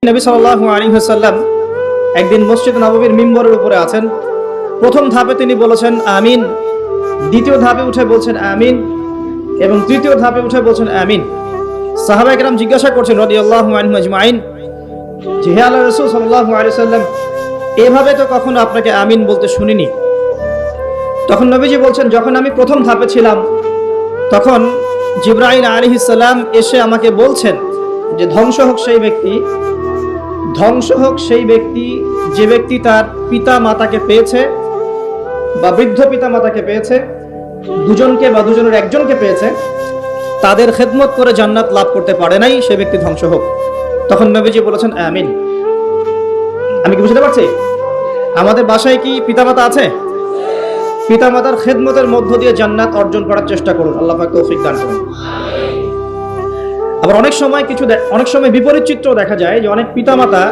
নবী সাল্লাল্লাহু আলাইহি ওয়াসাল্লাম একদিন মসজিদ নববীর মিম্বরের উপরে আছেন। প্রথম ধাপে তিনি বলেছেন আমিন, দ্বিতীয় ধাপে উঠে বলছেন আমিন, এবং তৃতীয় ধাপে উঠে বলছেন আমিন। সাহাবায়ে কেরাম জিজ্ঞাসা করছেন রাদিয়াল্লাহু আনহুম আজমাইন, যে হে আল্লাহর রাসূল সাল্লাল্লাহু আলাইহি ওয়াসাল্লাম, এভাবে তো কখনো আপনাকে আমিন বলতে শুনিনি। তখন নবীজি বলছেন, যখন আমি প্রথম ধাপে ছিলাম তখন জিবরাইল আলাইহিস সালাম এসে আমাকে বলছেন যে ধ্বংস হোক সেই ব্যক্তি, ধ্বংস হোক সেই ব্যক্তি যে ব্যক্তি তার পিতা মাতাকে পেয়েছে বা বৃদ্ধ পিতা মাতাকে পেয়েছে, দুজনকে বা দুজনের একজনকে পেয়েছে, তাদের খেদমত করে জান্নাত লাভ করতে পারে নাই, সে ব্যক্তি ধ্বংস হোক। তখন নবীজি বলেছেন আমিন। আমি কি বুঝতে পারছি? আমাদের বাসায় কি পিতামাতা আছে? পিতামাতার খেদমতের মধ্য দিয়ে জান্নাত অর্জন করার চেষ্টা করুন, আল্লাহ পাক তৌফিক দান করুন। আবার অনেক সময় বিপরীত চিত্র দেখা যায় যে অনেক পিতামাতা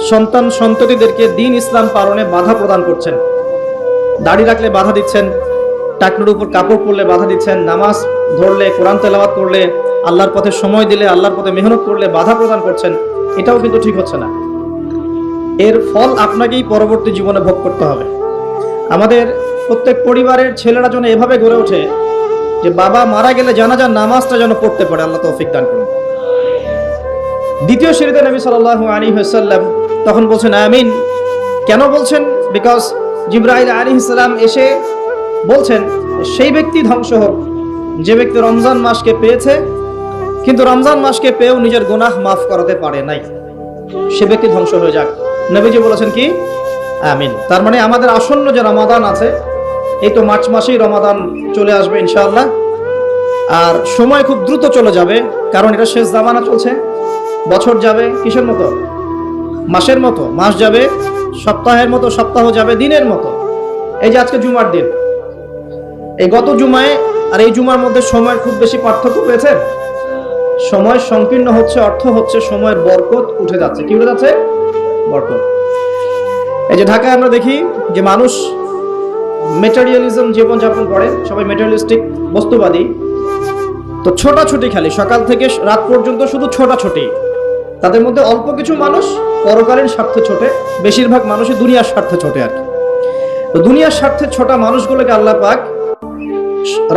সন্তান সন্ততিদেরকে দ্বীন ইসলাম পালনে বাধা প্রদান করছেন। দাড়ি রাখলে বাধা দিচ্ছেন, টাকনুর উপর কাপড় পরলে বাধা দিচ্ছেন, নামাজ ধরলে, কোরআন তেলাওয়াত করলে, আল্লাহর পথে সময় দিলে, আল্লাহর পথে মেহনত করলে বাধা প্রদান করছেন। এটাও কিন্তু ঠিক হচ্ছে না। এর ফল আপনাকেই পরবর্তী জীবনে ভোগ করতে হবে। আমাদের প্রত্যেক পরিবারের ছেলেরা যেন এভাবে গড়ে ওঠে যে বাবা মারা গেলে জানাজার নামাজটা যেন পড়তে পারে, আল্লাহ তৌফিক দান করুন। দ্বিতীয় সিরিতে নবী সাল্লাল্লাহু আলাইহি ওয়াসাল্লাম তখন বলছেন আমিন। কেন বলছেন? বিকজ জিবরাইল আলাইহিস সালাম এসে বলছেন সেই ব্যক্তি ধ্বংস হোক যে ব্যক্তি রমজান মাসকে পেয়েছে কিন্তু রমজান মাসকে পেয়েও নিজের গুনাহ মাফ করাতে পারে নাই, সে ব্যক্তি ধ্বংস হয়ে যাক। নবীজি বলেছেন কি? আমিন। তার মানে আমাদের আসন্ন যে রমাদান আছে, এই তো মার্চ মাসেই রমাদান চলে আসবে ইনশাআল্লাহ। আর সময় খুব দ্রুত চলে যাবে, কারণ এটা শেষ জামানা চলছে। বছর যাবে কিসের মতো? মাসের মতো। মাস যাবে সপ্তাহের মতো, সপ্তাহ যাবে দিনের মতো। এই যে আজকে জুমার দিন, এই গত জুমায় আর এই জুমার মধ্যে সময়ের খুব বেশি পার্থক্য পেয়েছে। সময় সংকীর্ণ হচ্ছে, অর্থ হচ্ছে সময়ের বরকত উঠে যাচ্ছে। কি উঠে যাচ্ছে? বরকত। এই যে ঢাকায় আমরা দেখি যে মানুষ মেটেরিয়ালিজম জীবনযাপন করে, সবাই মেটেরিয়ালিস্টিক, বস্তুবাদী। তো ছোটাছুটি খালি সকাল থেকে রাত পর্যন্ত শুধু ছোটাছুটি। তাদের মধ্যে অল্প কিছু মানুষ পরকালীন স্বার্থে ছোটে, বেশিরভাগ মানুষই দুনিয়ার স্বার্থে ছোটে আর কি। তো দুনিয়ার স্বার্থে ছোটা মানুষগুলোকে আল্লাহ পাক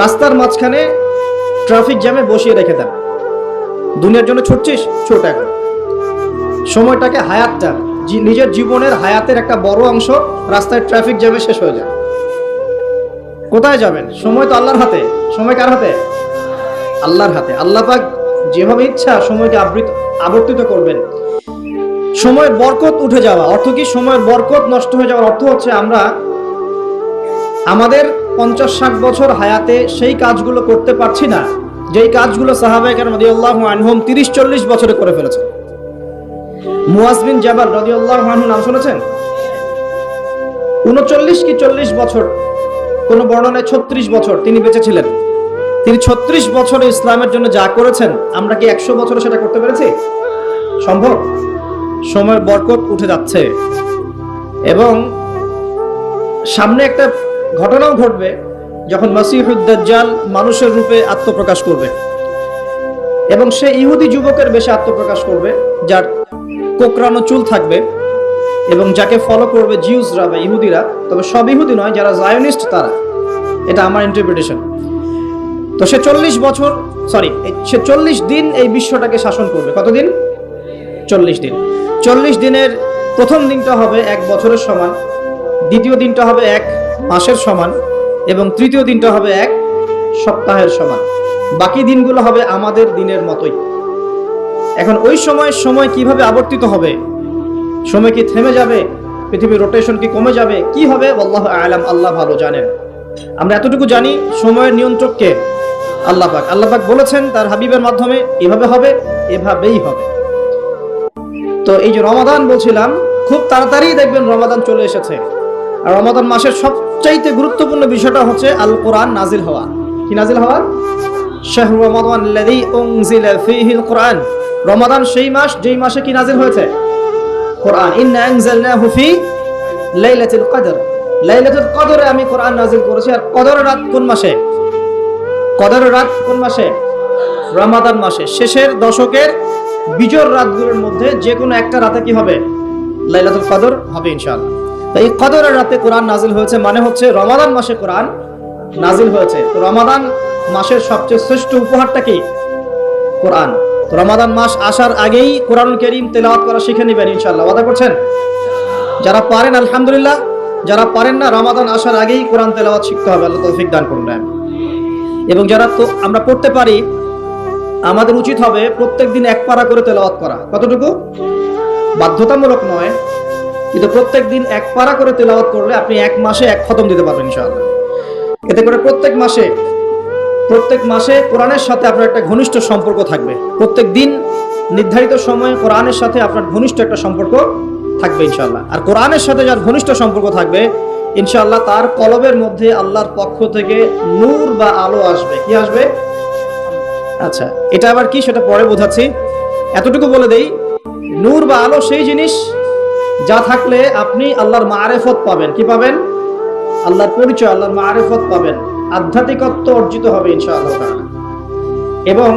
রাস্তার মাঝখানে ট্রাফিক জ্যামে বসিয়ে রেখে দেন। দুনিয়ার জন্য ছুটছিস, ছোট এখন সময়টাকে, হায়াতটা, নিজের জীবনের হায়াতের একটা বড় অংশ রাস্তায় ট্রাফিক জ্যামে শেষ হয়ে যায়। কোথায় যাবেন? সময় তো আল্লাহর হাতে। সময় কার হাতে? আল্লাহর হাতে। আল্লাহ পাক যেভাবে ইচ্ছা সময়কে আবর্তিত করবেন। সময়ের বরকত উঠে যাওয়া অর্থ কি? সময়ের বরকত নষ্ট হয়ে যাওয়ার অর্থ হচ্ছে আমরা আমাদের 50-60 বছর হায়াতে সেই কাজগুলো করতে পারছি না যেই কাজগুলো সাহাবায়ে কেরাম রাদিয়াল্লাহু আনহুম 30-40 বছরে করে ফেলেছেন। মুয়াজ বিন জাবাল রাদিয়াল্লাহু আনহু নাম শুনেছেন? 39 কি 40 বছর, কোন বর্ণনায় 36 বছর তিনি বেঁচে ছিলেন। তিনি 36 বছরে ইসলামের জন্য যা করেছেন, আমরা কি 100 বছরে সেটা করতে পেরেছি? সম্ভব? সময়ের বরকত উঠে যাচ্ছে। এবং সামনে একটা ঘটনাও ঘটবে, যখন মাসিহুদ দাজ্জাল মানুষের রূপে আত্মপ্রকাশ করবে এবং সে ইহুদি যুবকের বেশে আত্মপ্রকাশ করবে, যার কোকড়ানো চুল থাকবে, এবং যাকে ফলো করবে জিউসরা বা ইহুদিরা। তবে সব ইহুদি নয়, যারা জায়োনিস্ট তারা। এটা আমার ইন্টারপ্রিটেশন। তো সে 40 দিন এই বিশ্বটাকে শাসন করবে। কতদিন? 40 দিন। 40 দিনের প্রথম দিনটা হবে 1 বছরের সমান, দ্বিতীয় দিনটা হবে 1 মাসের সমান, এবং তৃতীয় দিনটা হবে 1 সপ্তাহের সমান। বাকি দিনগুলো হবে আমাদের দিনের মতোই। এখন ওই সময় কিভাবে আবর্তিত হবে? সময় কি থেমে যাবে? পৃথিবীর রোটেশন কি কমে যাবে? কি হবে? আল্লাহু আ'লাম, আল্লাহ ভালো জানেন। আমরা এতটুকু জানি, সময়ের নিয়ন্ত্রক কে? আল্লাহ পাক। আল্লাহ পাক বলেছেন তার হাবিবের মাধ্যমে এভাবে হবে, এভাবেই হবে। তো এই যে রমাদান বলছিলাম, খুব তাড়াতাড়ি দেখবেন রমাদান চলে এসেছে। আর রমাদান মাসের সবচাইতে গুরুত্বপূর্ণ বিষয়টা হচ্ছে আল কোরআন নাজিল হওয়া। কি নাজিল হওয়া? শাহরু রমাদান আল্লাযী উনজিলা ফীহিল কোরআন। রমাদান সেই মাস যেই মাসে কি নাজিল হয়েছে? কোরআন। ইন্না আনজালনাহু ফি লাইলাতুল কদর। লাইলাতুল কদরে আমি কোরআন নাজিল করেছি। আর কদরের রাত কোন মাসে? কদরের রাত কোন মাসে? রমাদান মাসে, শেষের দশকের বিজোড় রাতগুলোর মধ্যে যে কোনো একটা রাতে কি হবে? লাইলাতুল কদর হবে ইনশাআল্লাহ। তো এই কদরের রাতে কোরআন নাজিল হয়েছে, মানে হচ্ছে রমাদান মাসে কোরআন নাজিল হয়েছে। তো রমাদান মাসের সবচেয়ে শ্রেষ্ঠ উপহারটা কি? কোরআন। তো রমাদান মাস আসার আগেই কোরআনুল কারীম তেলাওয়াত করা শিখে নেবেন ইনশাআল্লাহ। ওয়াদা করছেন? যারা পারেন আলহামদুলিল্লাহ, যারা পারেন না রমাদান আসার আগেই কোরআন তেলাওয়াত শিখতে হবে। আল্লাহ তৌফিক দান করুন। এবং যারা তো আমরা পড়তে পারি, আমাদের উচিত হবে প্রত্যেকদিন এক পারা করে তেলাওয়াত করা। কতটুকু? বাধ্যতামূলক নয়, কিন্তু প্রত্যেকদিন এক পারা করে তেলাওয়াত করলে আপনি এক মাসে এক খতম দিতে পারবেন ইনশাআল্লাহ। এতে করে প্রত্যেক মাসে কোরআনের সাথে আপনার একটা ঘনিষ্ঠ সম্পর্ক থাকবে। প্রত্যেক দিন নির্ধারিত সময়ে কোরআনের সাথে আপনার ঘনিষ্ঠ একটা সম্পর্ক থাকবে ইনশাআল্লাহ। আর কোরআনের সাথে যার ঘনিষ্ঠ সম্পর্ক থাকবে ইনশাআল্লাহ, তার কলবের মধ্যে আল্লাহর পক্ষ থেকে নূর বা আলো আসবে। কি আসবে? আচ্ছা, এটা আবার কি সেটা পরে বোঝাচ্ছি। এতটুকু বলে দেই, নূর বা আলো সেই জিনিস যা থাকলে আপনি আল্লাহর মারিফত পাবেন। কি পাবেন? আল্লাহর পরিচয়, আল্লাহর মারিফত পাবেন, আধ্যাত্মিকত্ব অর্জিত হবে ইনশাআল্লাহ তাআলা। এবং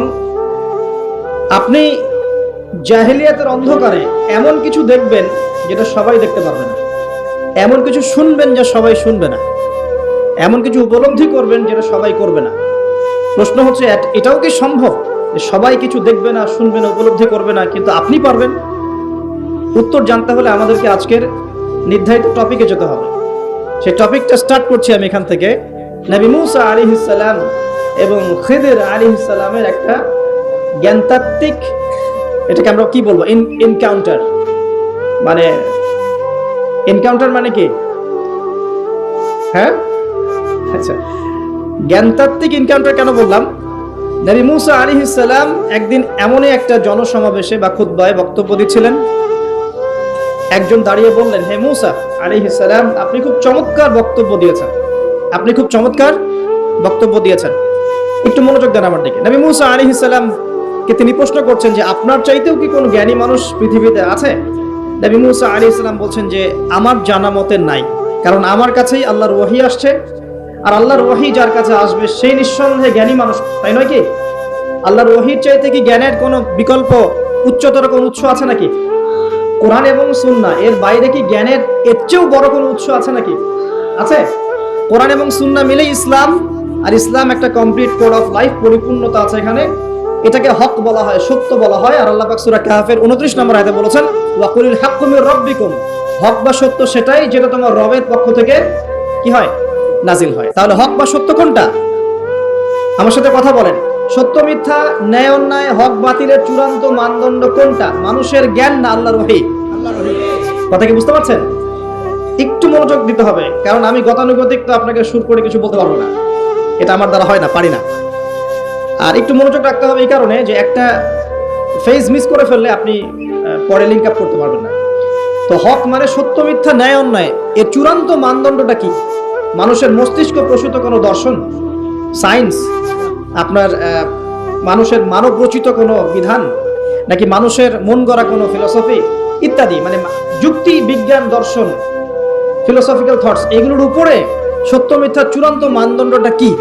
আপনি জাহেলিয়াতের অন্ধকারে এমন কিছু দেখবেন যেটা সবাই দেখতে পারবে না, এমন কিছু শুনবেন যা সবাই শুনবে না, এমন কিছু উপলব্ধি করবেন যেটা সবাই করবে না। প্রশ্ন হচ্ছে, এটাও কি সম্ভব যে সবাই কিছু দেখবে না, শুনবে না, উপলব্ধি করবে না, কিন্তু আপনি পারবেন? উত্তর জানতে হলে আমাদেরকে আজকের নির্ধারিত টপিকে যেতে হবে। সেই টপিকটা স্টার্ট করছি আমি এখান থেকে। নবী মূসা আলাইহিস সালাম এবং খিদির আলাইহিস সালামের একটা জ্ঞানতাত্ত্বিক, এটাকে আমরা কি বলবো, এনকাউন্টার। মানে এনকাউন্টার মানে কি? হ্যাঁ, আচ্ছা, জ্ঞানতাত্ত্বিক এনকাউন্টার কেন বললাম? নবী মূসা আলাইহিস সালাম একদিন এমনই একটা জনসমাবেশে বা খুতবায় বক্তব্য দিচ্ছিলেন। একজন দাঁড়িয়ে বললেন, হে মূসা আলাইহিস সালাম, আপনি খুব চমৎকার বক্তব্য দিয়েছেন, আপনি খুব চমৎকার বক্তব্য দিয়েছেন, একটু মনোযোগ দেন আমার দিকে। নবী মূসা আলাইহিস সালাম কে তিনি প্রশ্ন করছেন যে আপনার চাইতেও কি কোনো জ্ঞানী মানুষ পৃথিবীতে আছে? নবী মূসা আলাইহিস সালাম বলছেন যে আমার জানা মতে নাই, কারণ আমার কাছেই আল্লাহর ওহী আসছে, আর আল্লাহর ওহী যার কাছে আসবে সেই নিঃসন্দেহে জ্ঞানী মানুষ, তাই নয় কি? আল্লাহর ওহীর চাইতে কি জ্ঞানের কোনো বিকল্প উচ্চতর কোনো উৎস আছে নাকি? কোরআন এবং সুন্নাহ, এর বাইরে কি জ্ঞানের এর চেয়েও বড় কোনো উৎস আছে নাকি? আছে? কোরআন এবং সুন্নাহ মিলে ইসলাম, আর ইসলাম একটা কমপ্লিট কোড অফ লাইফ, পরিপূর্ণতা আছে এখানে। এটাকে হক বলা হয়, সত্য বলা হয়। আর আল্লাহ পাক সূরা কাহফের 29 নম্বর আয়াতে বলেছেন, ওয়াকুলিল হাক্কু মির রাব্বিকুম, হক বা সত্য সেটাই যেটা তোমার রবের পক্ষ থেকে কি হয়? নাজিল হয়। তাহলে হক বা সত্য কোনটা? আমার সাথে কথা বলেন। সত্য মিথ্যা, ন্যায় অন্যায়, হক বাতিলের চূড়ান্ত মানদণ্ড কোনটা? মানুষের জ্ঞান না আল্লাহর ওহী? কথা কি বুঝতে পারছেন? একটু মনোযোগ দিতে হবে, কারণ আমি গতানুগতিক তো আপনাকে সুর করে কিছু বলতে পারবো না, এটা আমার দ্বারা হয় না, পারি না। আর একটু মনোযোগ রাখতে হবে এই কারণে যে একটা ফেজ মিস করে ফেললে আপনি পরে লিঙ্ক আপ করতে পারবেন না। তো হক মানে সত্য মিথ্যা ন্যায় অন্যায়, এর চূড়ান্ত মানদণ্ডটা কি? মানুষের মস্তিষ্ক প্রসূত কোনো দর্শন, সায়েন্স, আপনার মানুষের মানব রচিত কোনো বিধান, নাকি মানুষের মন গড়া কোনো ফিলসফি ইত্যাদি, মানে যুক্তি, বিজ্ঞান, দর্শন, ফিলোসফিক্যাল থটস, এগুলোর উপরে সত্য মিথ্যার চূড়ান্ত মানদণ্ডটা কি?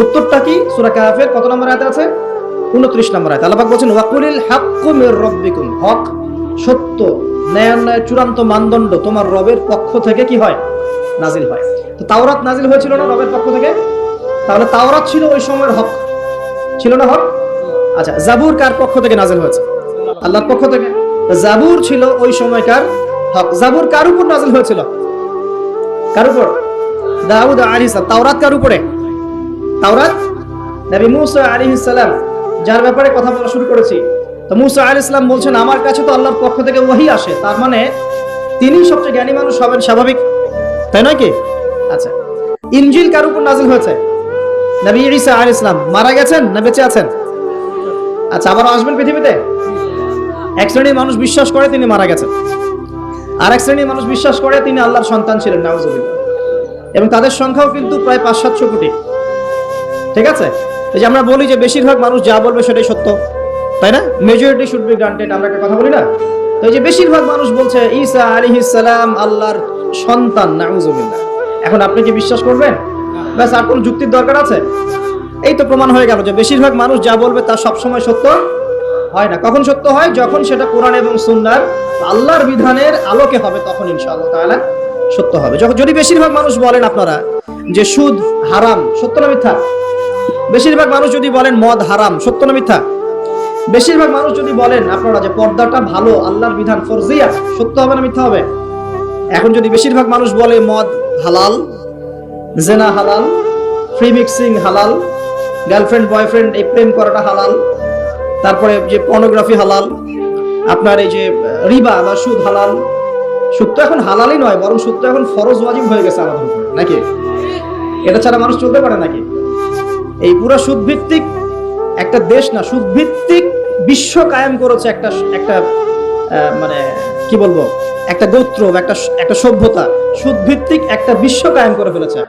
উত্তরটা কি? সূরা কাহফের কত নম্বর আয়াতে আছে? 29 নম্বর আয়াত। আল্লাহ পাক বলেন, ওয়াকুলিল হাক্কু মির রাব্বিকুম, হক, সত্য, ন্যায় অন্যায়ের চূড়ান্ত মানদণ্ড তোমার রবের পক্ষ থেকে কি হয়? নাজিল হয়। তো তাওরাত নাজিল হয়েছিল না রবের পক্ষ থেকে? তাহলে তাওরাত ছিল ওই সময়ের হক, ছিল না হক? আচ্ছা, জাবুর কার পক্ষ থেকে নাজিল হয়েছে? আল্লাহর পক্ষ থেকে। জাবুর ছিল ওই সময়কার হক। জাবুর কার উপর নাজিল হয়েছিল? কার উপর? দাউদ আলাইহিস সালাম। তাওরাত কার উপরে? তাওরাত নবী মূসা আলাইহিস সালাম, যার ব্যাপারে কথা বলা শুরু করেছি। তো মূসা আলাইহিস সালাম বলছেন, আমার কাছে তো আল্লাহর পক্ষ থেকে ওহী আসে, তার মানে তিনি সবচেয়ে জ্ঞানী মানুষ হবেন, স্বাভাবিক, তাই নয় কি? আচ্ছা, ইনজিল কার উপর নাজিল হয়েছে? নবী ঈসা আলাইহিস সালাম। মারা গেছেন না বেঁচে আছেন? আচ্ছা, আবার আসবেন পৃথিবীতে। এক শ্রেণীর মানুষ বিশ্বাস করে তিনি মারা গেছেন, আর এক শ্রেণীর মানুষ বিশ্বাস করে তিনি আল্লাহর সন্তান ছিলেন, নাউজুবিল্লাহ। এবং তাদের সংখ্যাও কিন্তু প্রায় 500-700 কোটি। ঠিক আছে? এই যে আমরা বলি যে বেশিরভাগ মানুষ যা বলবে সেটাই সত্য, তাই না? মেজরিটি শুড বি গ্রান্টেড, আমরা একটা কথা বলি না? তো এই যে বেশিরভাগ মানুষ বলছে ঈসা আলাইহিস সালাম আল্লাহর সন্তান, নাউজুবিল্লাহ, এখন আপনি কি বিশ্বাস করবেন? ব্যাস, আর কোন যুক্তির দরকার আছে? এই তো প্রমাণ হয়ে গেল যে বেশিরভাগ মানুষ যা বলবে তা সবসময় সত্য হয় না। কখন সত্য হয়? যখন সেটা কোরআন এবং সুন্নাহর আল্লাহর বিধানের আলোকে হবে, তখন ইনশাআল্লাহ তাআলা সত্য হবে। যদি বেশিরভাগ মানুষ বলেন আপনারা যে সুদ হারাম, সত্য না মিথ্যা? বেশিরভাগ মানুষ যদি বলেন মদ হারাম, সত্য না মিথ্যা? বেশিরভাগ মানুষ যদি বলেন আপনারা যে পর্দাটা ভালো, আল্লাহর বিধান ফরজিয়া, সত্য হবে না মিথ্যা হবে? এখন যদি বেশিরভাগ মানুষ বলে মদ হালাল, জেনা হালাল, ফ্রি মিক্সিং হালাল, গার্লফ্রেন্ড বয়ফ্রেন্ড এই প্রেম করাটা হালাল, তারপরে যে পর্নোগ্রাফি হালাল, আপনার এই যে রিবা বা সুদ হালাল, সুদ তো এখন হালালই নয়, বরং সুদ তো এখন ফরজ ওয়াজিব হয়ে গেছে আমাদের উপরে, নাকি? এটা ছাড়া মানুষ চলতে পারে নাকি? এই পুরো সুদ ভিত্তিক একটা দেশ না, সুদ ভিত্তিক বিশ্ব কায়েম করেছে একটা একটা মানে কি বলবো, একটা গোত্র, একটা সভ্যতা, সুদ ভিত্তিক একটা বিশ্ব কায়েম করে ফেলেছে।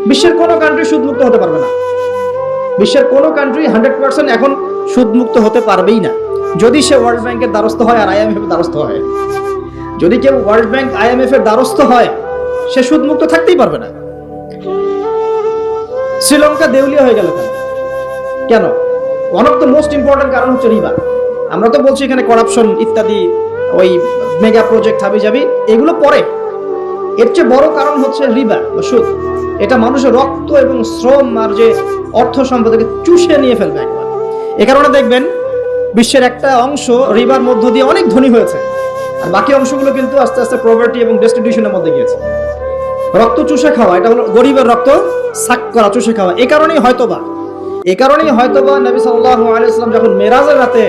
বিশ্বের কোনো কান্ট্রি সুদ মুক্ত হতে পারবে না। বিশ্বের কোনো কান্ট্রি 100% এখন সুদ মুক্ত হতে পারবেই না, যদি সে ওয়ার্ল্ড ব্যাংকের দ্বারস্থ হয় আর IMF এর দ্বারস্থ হয়। যদি কেউ ওয়ার্ল্ড ব্যাংক IMF এর দ্বারস্থ হয়, সে সুদ মুক্ত থাকতেই পারবে না। শ্রীলঙ্কা দেউলিয়া হয়ে গেল কেন? One of the most important কারণ হচ্ছে রিবা। আমরা তো বলছি এখানে করাপশন ইত্যাদি, ওই মেগা প্রজেক্ট হাবিজাবি, এগুলো পরে। এর চেয়ে বড় কারণ হচ্ছে রিবা বা সুদ। এটা মানুষের রক্ত এবং শ্রম আর যে অর্থ সম্পদকে চুষে নিয়ে ফেলবে একবার। এ কারণে দেখবেন বিশ্বের একটা অংশ রিবার মধ্য দিয়ে অনেক ধনী হয়েছে, আর বাকি অংশগুলো কিন্তু আস্তে আস্তে প্রভার্টি এবং ডেস্টিটিউশনের মধ্যে গিয়েছে। রক্ত চুষে খাওয়া, এটা হলো গরিবের রক্ত সাক করা, চুষে খাওয়া। এ কারণেই হয়তোবা নবী সাল্লাল্লাহু আলাইহি ওয়াসাল্লাম যখন মেরাজের রাতে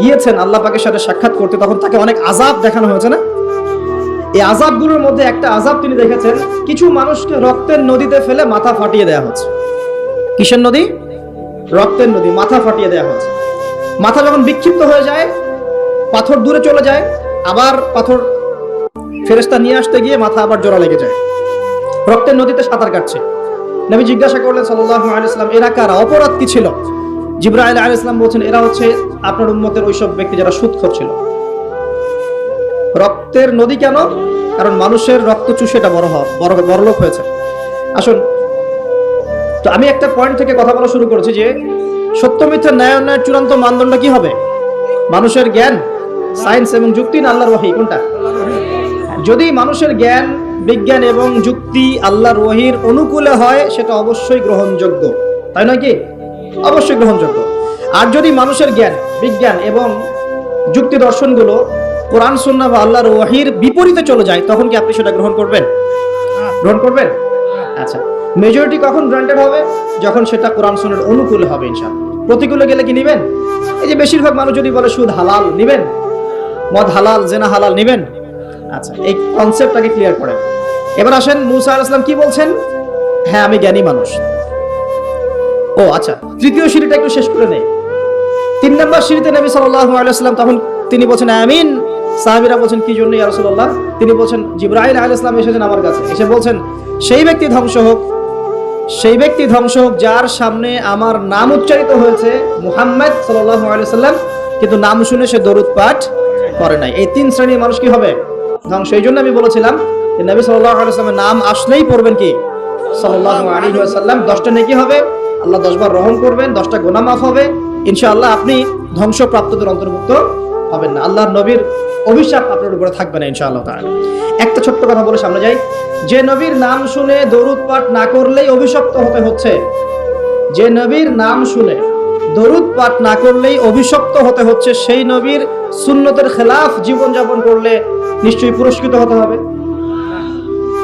গিয়েছেন আল্লাহ পাকের সাথে সাক্ষাৎ করতে, তখন তাকে অনেক আযাব দেখানো হয়েছে না? এই আযাবগুলোর মধ্যে একটা আযাব তিনি দেখেছেন, কিছু মানুষকে রক্তের নদীতে ফেলে মাথা ফাটিয়ে দেওয়া হচ্ছে। কিসের নদী? রক্তের নদী, মাথা ফাটিয়ে দেওয়া হচ্ছে। মাথা যখন বিক্ষিপ্ত হয়ে যায়, পাথর দূরে চলে যায়, আবার পাথর ফেরেশতা নিয়ে আসতে গিয়ে মাথা আবার জোড়া লেগে যায়। রক্তের নদীতে সাঁতার কাটছে। নবী জিজ্ঞাসা করলেন সাল্লাল্লাহু আলাইহি ওয়াসাল্লাম, এরা কারা? অপরাধ কি ছিল? জিবরাইল আলাইহিস সালাম বলছেন, এরা হচ্ছে আপনার উম্মতের ওইসব ব্যক্তি যারা সুদখোর ছিল। রক্তের নদী কেন? কারণ মানুষের রক্ত চুষে এটা বড়লোক হয়েছে। আসুন, তো আমি একটা পয়েন্ট থেকে কথা বলা শুরু করেছি যে সত্য মিথ্যা ন্যায় অন্যায়ের চূড়ান্ত মানদণ্ড কি হবে? মানুষের জ্ঞান, সায়েন্স এবং যুক্তি না আল্লাহর ওহী? কোনটা? যদি মানুষের জ্ঞান, বিজ্ঞান এবং যুক্তি আল্লাহর ওহীর অনুকূলে হয়, সেটা অবশ্যই গ্রহণযোগ্য, তাই নয় কি? অবশ্যই গ্রহণযোগ্য। আর যদি মানুষের জ্ঞান, বিজ্ঞান এবং যুক্তি দর্শনগুলো কোরআন সুন্নাহ বা আল্লাহর ওহীর বিপরীতে চলে যায়, তখন কি আপনি সেটা গ্রহণ করবেন? গ্রহণ করবেন? আচ্ছা, মেজরিটি কখন গ্রান্টেড হবে? যখন সেটা কোরআন সুন্নাহর অনুকূলে হবে ইনশাআল্লাহ। প্রতিকূলে গেলে কি নেবেন? এই যে বেশিরভাগ মানুষ যদি বলে সুদ হালাল, নেবেন? মদ হালাল, জেনা হালাল, নেবেন? আচ্ছা, এই কনসেপ্টটাকে ক্লিয়ার করেন। এবার আসেন, মুসা আলাইহিস সালাম কি বলছেন? হ্যাঁ, আমি জ্ঞানী মানুষ। ও আচ্ছা, তৃতীয় সিঁড়িটা একটু শেষ করে নেই। 3 নম্বর সিঁড়িতে নবী সাল্লাল্লাহু আলাইহি ওয়াসাল্লাম তখন তিনি বলছেন আমিন। সাহাবীরা বলছেন কি জন্য ইয়া রাসূলুল্লাহ? তিনি বলছেন জিবরাইল আলাইহিস সালাম এসেছেন আমার কাছে, এসে বলছেন সেই ব্যক্তি ধ্বংস হোক, সেই ব্যক্তি ধ্বংস হোক যার সামনে আমার নাম উচ্চারিত হয়েছে মুহাম্মদ সাল্লাল্লাহু আলাইহি ওয়াসাল্লাম, কিন্তু নাম শুনে সে দরুদ পাঠ করে নাই। এই 3 শ্রেণীর মানুষ কি হবে? ধ্বংস। এই জন্য আমি বলেছিলাম যে নবী সাল্লাল্লাহু আলাইহি ওয়াসাল্লামের নাম আসলেই পড়বেন কি সাল্লাল্লাহু আলাইহি ওয়াসাল্লাম। 10টা নেকি হবে, আল্লাহ 10 বার রহম করবেন, 10টা গুনাহ মাফ হবে ইনশাআল্লাহ। আপনি ধ্বংসপ্রাপ্তদের অন্তর্ভুক্ত হবেন না, আল্লাহর নবীর অভিশাপ আপনার উপরে থাকবে না ইনশাআল্লাহ তাআলা। একটা ছোট্ট কথা বলে সামনে যাই। যে নবীর নাম শুনে দরুদ পাঠ না করলেই অভিশপ্ত হতে হচ্ছে, যে নবীর নাম শুনে দরুদ পাঠ না করলেই অভিশপ্ত হতে হচ্ছে, সেই নবীর সুন্নতের খেলাফ জীবন যাপন করলে নিশ্চয়ই পুরস্কৃত হতে হবে।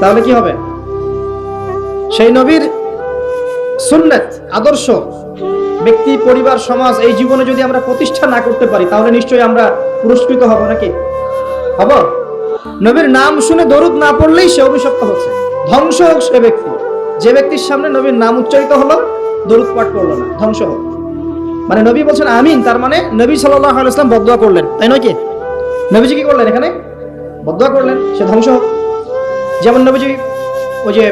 তাহলে কি হবে? সেই নবীর সুন্নাত, আদর্শ, ব্যক্তি, পরিবার, সমাজ, এই জীবনে যদি আমরা প্রতিষ্ঠা না করতে পারি, তাহলে নিশ্চয়ই আমরা পুরস্কৃত হব নাকি? হব? নবীর নাম শুনে দরুদ না পড়লেই সে অভিশপ্ত হচ্ছে। ধ্বংস হোক সে ব্যক্তি, যে ব্যক্তির সামনে নবীর নাম উচ্চারিত হলো, দরুদ পাঠ করলো না, ধ্বংস হোক। মানে নবী বলছেন আমিন, তার মানে নবী সাল্লাল্লাহু আলাইহি ওয়াসাল্লাম বদদুয়া করলেন, তাই নয় কি? নবীজি কি করলেন? এখানে বদদুয়া করলেন, সে ধ্বংস হোক। যেমন নবীজি ওই যে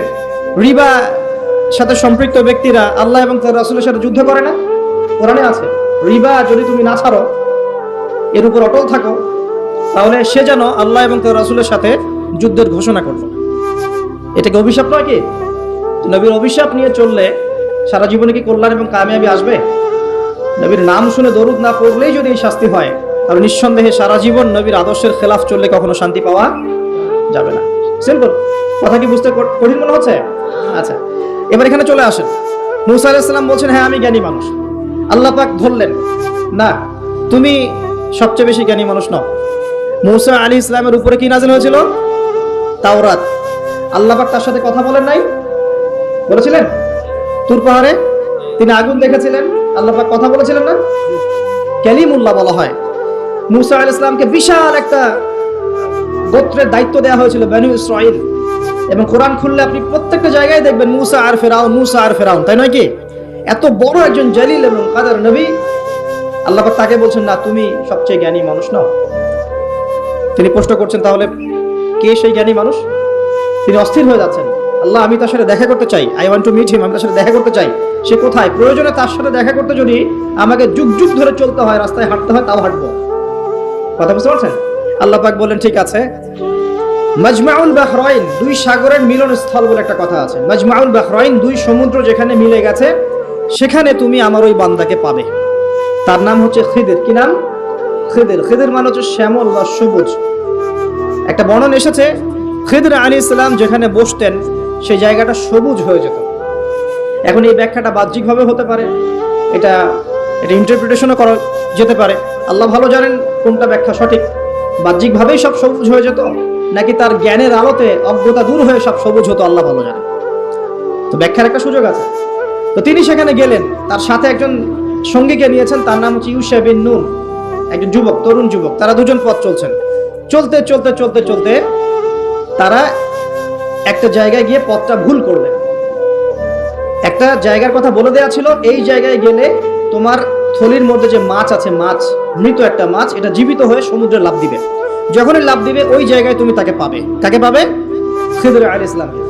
রিবা সাথে সম্পৃক্ত ব্যক্তিরা আল্লাহ এবং তার রাসূলের সাথে যুদ্ধ করে না? কোরআনে আছে, রিবা যদি তুমি না ছাড়ো, এর উপর অটল থাকো, তাহলে সে যেন আল্লাহ এবং তার রাসূলের সাথে যুদ্ধের ঘোষণা করলো। এটাকে অভিশাপ নয় কি? নবীর অভিশাপ নিয়ে চললে সারা জীবনে কি কল্যাণ এবং কামিয়াবি আসবে? নবীর নাম শুনে দরুদ না পড়লেই যদি এই শাস্তি হয়, তাহলে নিঃসন্দেহে সারা জীবন নবীর আদর্শের খেলাফ চললে কখনো শান্তি পাওয়া যাবে না। সিম্পল কথা, কি বুঝতে কঠিন মনে হচ্ছে? আচ্ছা, এবার এখানে চলে আসেন। মুসা আলাইহিস সালাম বলছেন, হ্যাঁ আমি জ্ঞানী মানুষ। আল্লাহ পাক ধরলেন, না তুমি সবচেয়ে বেশি জ্ঞানী মানুষ নও। মুসা আলাইহিস সালামের উপরে কি নাযিল হয়েছিল? তাওরাত। আল্লাহ পাক তার সাথে কথা বলেন নাই? বলেছিলেন? তুর পাহাড়ে তিনি আগুন দেখেছিলেন, আল্লাহ পাক কথা বলেছিলেন না? কালিমুল্লাহ বলা হয়। মুসা আলাইহিস সালামকে বিশাল একটা গোত্রের দায়িত্ব দেওয়া হয়েছিল, বনু ইসরাইল। এবং কোরআন খুললে আপনি প্রত্যেকটা জায়গায় দেখবেন মুসা আর ফেরাউন, মুসা আর ফেরাউন, তাই নয় কি? এত বড় একজন জলিল এবং কাদের নবী, আল্লাহ পাক তাকে বলছেন, না তুমি সবচেয়ে জ্ঞানী মানুষ নও। তিনি প্রশ্ন করছেন, তাহলে কে সেই জ্ঞানী মানুষ? তিনি অস্থির হয়ে যাচ্ছেন। আল্লাহ, আমি তার সাথে দেখা করতে চাই, I want to meet him, আমি তার সাথে দেখা করতে চাই। সে কোথায়? প্রয়োজনে তার সাথে দেখা করতে যদি আমাকে যুগ যুগ ধরে চলতে হয়, রাস্তায় হাঁটতে হয়, তাও হাঁটবো। কথা বুঝতে পারছেন? আল্লাহ পাক বললেন, ঠিক আছে। মাজমাউল বাহরাইন, দুই সাগরের মিলন স্থল বলে একটা কথা আছে। মাজমাউল বাহরাইন, দুই সমুদ্র যেখানে মিলে গেছে, সেখানে তুমি আমার ওই বান্দাকে পাবে। তার নাম হচ্ছে খিদির। কি নাম? খিদির। খিদির মানে হচ্ছে শ্যামল বা সবুজ। একটা বর্ণনা এসেছে, খিদির আলাইহিস সালাম যেখানে বসতেন সেই জায়গাটা সবুজ হয়ে যেত। এখন এই ব্যাখ্যাটা বাহ্যিকভাবে হতে পারে, এটা ইন্টারপ্রিটেশনও করা যেতে পারে। আল্লাহ ভালো জানেন কোনটা ব্যাখ্যা সঠিক। বাহ্যিকভাবেই সব সবুজ হয়ে যেত, নাকি তার জ্ঞানের আলোতে অজ্ঞতা দূর হয়ে সব সবুজ হতো, আল্লাহ ভালো জানেন। তো ব্যাখ্যার একটা সুযোগ আছে। তো তিনি সেখানে গেলেন, তার সাথে একজন সঙ্গীকে নিয়েছেন, তার নাম হচ্ছে ইউশা বিন নুন, একজন যুবক, তরুণ যুবক। তারা দুজন পথ চলছেন। চলতে চলতে চলতে চলতে তারা একটা জায়গায় গিয়ে পথটা ভুল করলেন। একটা জায়গার কথা বলে দেওয়া ছিল, এই জায়গায় গেলে তোমার থলির মধ্যে যে মাছ আছে, মাছ, মৃত একটা মাছ, এটা জীবিত হয়ে সমুদ্রে লাফ দিবে। যখনই লাফ দিবে ওই জায়গায় তুমি তাকে পাবে। কাকে পাবে? খিদির আলাইহিস সালামকে।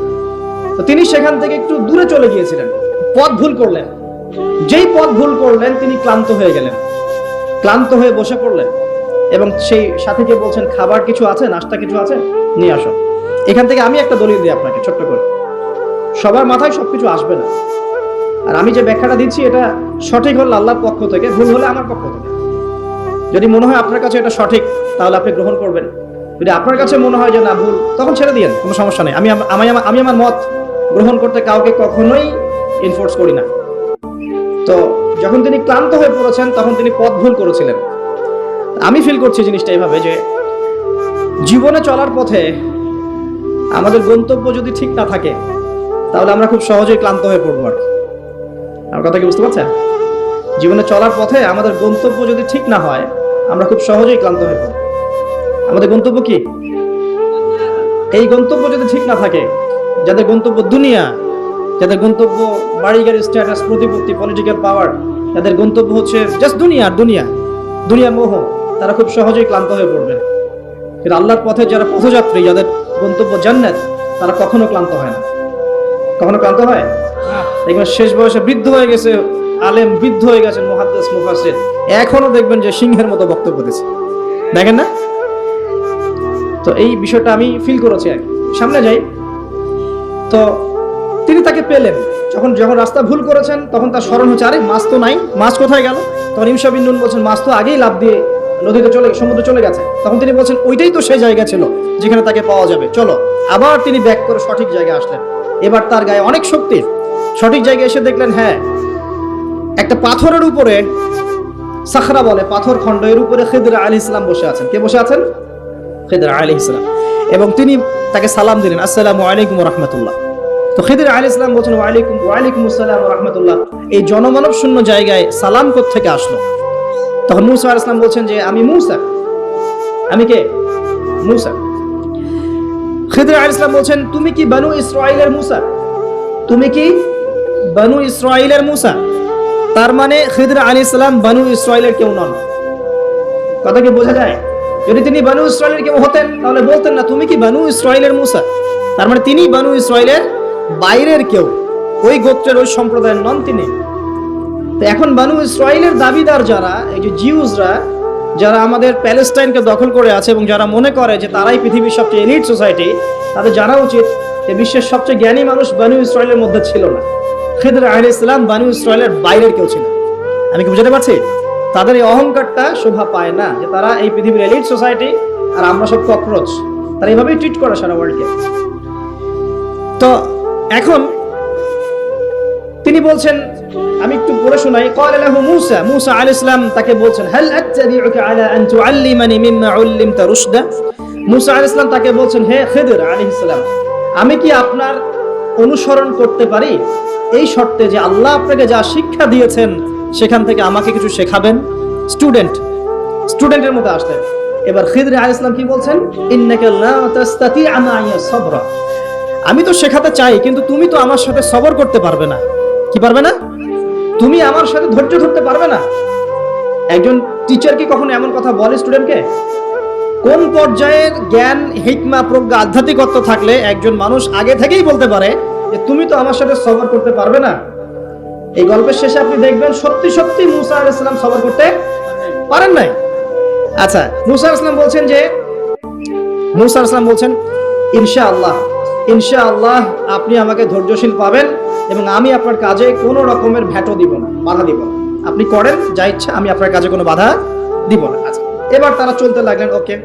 তো তিনি সেখান থেকে একটু দূরে চলে গিয়েছিলেন, পথ ভুল করলেন। যেই পথ ভুল করলেন, তিনি ক্লান্ত হয়ে গেলেন। ক্লান্ত হয়ে বসে পড়লেন এবং সেই সাথীকে বলছেন, খাবার কিছু আছে, নাস্তা কিছু আছে, নিয়ে আসো। এখান থেকে আমি একটা দলিল দিই আপনাকে ছোট্ট করে। সবার মাথায় সবকিছু আসবে না, আর আমি যে ব্যাখ্যাটা দিচ্ছি এটা সঠিক হলে আল্লাহর পক্ষ থেকে, ভুল হলে আমার পক্ষ থেকে। যদি মনে হয় আপনার কাছে এটা সঠিক, তাহলে আপনি গ্রহণ করবেন। যদি আপনার কাছে মনে হয় যে না ভুল, তখন ছেড়ে দিয়েন, কোনো সমস্যা নেই। আমি আমার মত গ্রহণ করতে কাউকে কখনোই এনফোর্স করি না। তো যখন তিনি ক্লান্ত হয়ে পড়েছেন, তখন তিনি পথ ভুল করেছিলেন। আমি ফিল করছি জিনিসটা এইভাবে যে জীবনে চলার পথে আমাদের গন্তব্য যদি ঠিক না থাকে, তাহলে আমরা খুব সহজেই ক্লান্ত হয়ে পড়বো। আর আমার কথা কি বুঝতে পারছেন? জীবনে চলার পথে আমাদের গন্তব্য যদি ঠিক না হয়, আমরা খুব সহজেই ক্লান্ত হয়ে পড়ব। আমাদের গন্তব্য কি? এই গন্তব্য যদি ঠিক না থাকে, যাদের গন্তব্য দুনিয়া, যাদের গন্তব্য বাড়ি গাড়ি, স্ট্যাটাস, প্রতিপত্তি, পলিটিক্যাল পাওয়ার, যাদের গন্তব্য হচ্ছে জাস্ট দুনিয়া মোহ, তারা খুব সহজেই ক্লান্ত হয়ে পড়বে। কিন্তু আল্লাহর পথে যারা পথযাত্রী, যাদের গন্তব্য জান্নাত, তারা কখনো ক্লান্ত হয় না। কখনো ক্লান্ত হয়? দেখবেন শেষ বয়সে বৃদ্ধ হয়ে গেছে আলেম, বৃদ্ধ হয়ে গেছেন মুহাদ্দিস, মুফাসসির, এখনো দেখবেন যে সিংহের মতো বক্তব্য দিচ্ছে, দেখেন না? তো এই বিষয়টা আমি ফিল করেছি। সামনে যাই। তো তিনি তাকে পেলেন। যখন রাস্তা ভুল করেছেন, তখন তার স্মরণ হচ্ছে, আরে মাছ তো নাই, মাছ কোথায় গেল? তখন ইউশা বিন নুন বলছেন, মাছ তো আগেই লাফ দিয়ে নদীতে সমুদ্রে চলে গেছে। তখন তিনি বলছেন, ওইটাই তো সেই জায়গা ছিল যেখানে তাকে পাওয়া যাবে, চলো। আবার তিনি ব্যাক করে সঠিক জায়গায় আসলেন। এবার তার গায়ে অনেক শক্তি। সঠিক জায়গায় এসে দেখলেন, হ্যাঁ, একটা পাথরের উপরে, সাখরা বলে, পাথর খণ্ড, এর উপরে খিদির আলাইহিস সালাম বসে আছেন। কে বসে আছেন? খিদির আলাইহিস সালাম। এবং তিনি তাকে সালাম দিলেন, আসসালামু আলাইকুম ওয়া রাহমাতুল্লাহ। তো খিদির আলাইহিস সালাম বলছেন, ওয়ালাইকুম আসসালাম ওয়া রাহমাতুল্লাহ। এই জনমানব শূন্য জায়গায় সালাম কোত্থেকে আসলো? তখন মুসা আলাইহিস সালাম বলছেন যে, আমি মুসা। আমি কে? মুসা। খিদির আলাইহিস সালাম বলছেন, তুমি কি বনু ইসরাইলের মুসা? তুমি কি বনু ইসরাইলের মুসা? তার মানে খিদির আলাইহিস সালাম বনু ইসরাইলের কেউ নন। কথা কি বোঝা যায়? যদি তিনি বনু ইসরাইলের কেউ হতেন, তাহলে বলতেন না, তুমি কি বনু ইসরাইলের মুসা? তার মানে তিনি বনু ইসরাইলের বাইরের কেউ, ওই গোত্রের, ওই সম্প্রদায়ের নন তিনি। তো এখন বনু ইসরাইলের দাবিদার যারা, এই যে জিউসরা, যারা আমাদের প্যালেস্টাইনকে দখল করে আছে এবং যারা মনে করে যে তারাই পৃথিবীর সবচেয়ে এলিট সোসাইটি, তাদের জানা উচিত যে বিশ্বের সবচেয়ে জ্ঞানী মানুষ বনু ইসরাইলের মধ্যে ছিল না। খিদির আলাইহিস সালাম বনু ইসরাইলের বাইরের কেউ ছিলেন। আমি কি বুঝাতে পারছি? তাদের এই অহংকারটা শোভা পায় না যে তারা এই পৃথিবীর এলিট সোসাইটি আর আমরা সব ককরোচ। তারা এইভাবেই ট্রিট করে সারা ওয়ার্ল্ডকে। তো এখন তিনি বলছেন, আমি একটু পড়ে শোনাই। ক্বালা লাহু মূসা, মূসা আলাইহিস সালাম তাকে বলছেন, হাল আত্তাবিউকা আলা আন তুআল্লিমানি মিম্মা উল্লিমতা রুশদা। মূসা আলাইহিস সালাম তাকে বলছেন, হে খিদর আলাইহিস সালাম, আমি কি আপনার অনুসরণ করতে পারি এই শর্তে যে আল্লাহ আপনাকে যা শিক্ষা দিয়েছেন সেখান থেকে আমাকে কিছু শেখাবেন? স্টুডেন্টের মতো আসলেন। এবার খিদর আলাইহিস সালাম কি বলছেন? ইন্নাকা লা তাস্তাতিআ মাইয়া সাবরা। আমি তো শেখাতে চাই, কিন্তু তুমি তো আমার সাথে সবর করতে পারবে না। কি পারবে না? তুমি আমার সাথে ধৈর্য ধরতে পারবে না। একজন টিচার কি কখনো এমন কথা বলে স্টুডেন্টকে? কোন পর্যায়ের জ্ঞান, হিকমা, প্রজ্ঞা, আধ্যাত্মিকত্ব থাকলে একজন মানুষ আগে থেকেই বলতে পারে যে তুমি তো আমার সাথে সবর করতে পারবে না? এই গল্পের শেষে আপনি দেখবেন সত্যি সত্যি মূসা আলাইহিস সালাম সবর করতে পারেন নাই। আচ্ছা, মূসা আলাইহিস সালাম বলছেন যে, মূসা আলাইহিস সালাম বলছেন, ইনশাআল্লাহ আপনি আমাকে ধৈর্যশীল পাবেন এবং আমি আপনার কাজে কোনো রকমের ভ্যাটো দিব না, বাধা দিব না। আপনি করেন যা ইচ্ছা, আমি আপনার কাজে কোনো বাধা দিব না। আচ্ছা, এবার তারা চলতে লাগলেন। ওকে,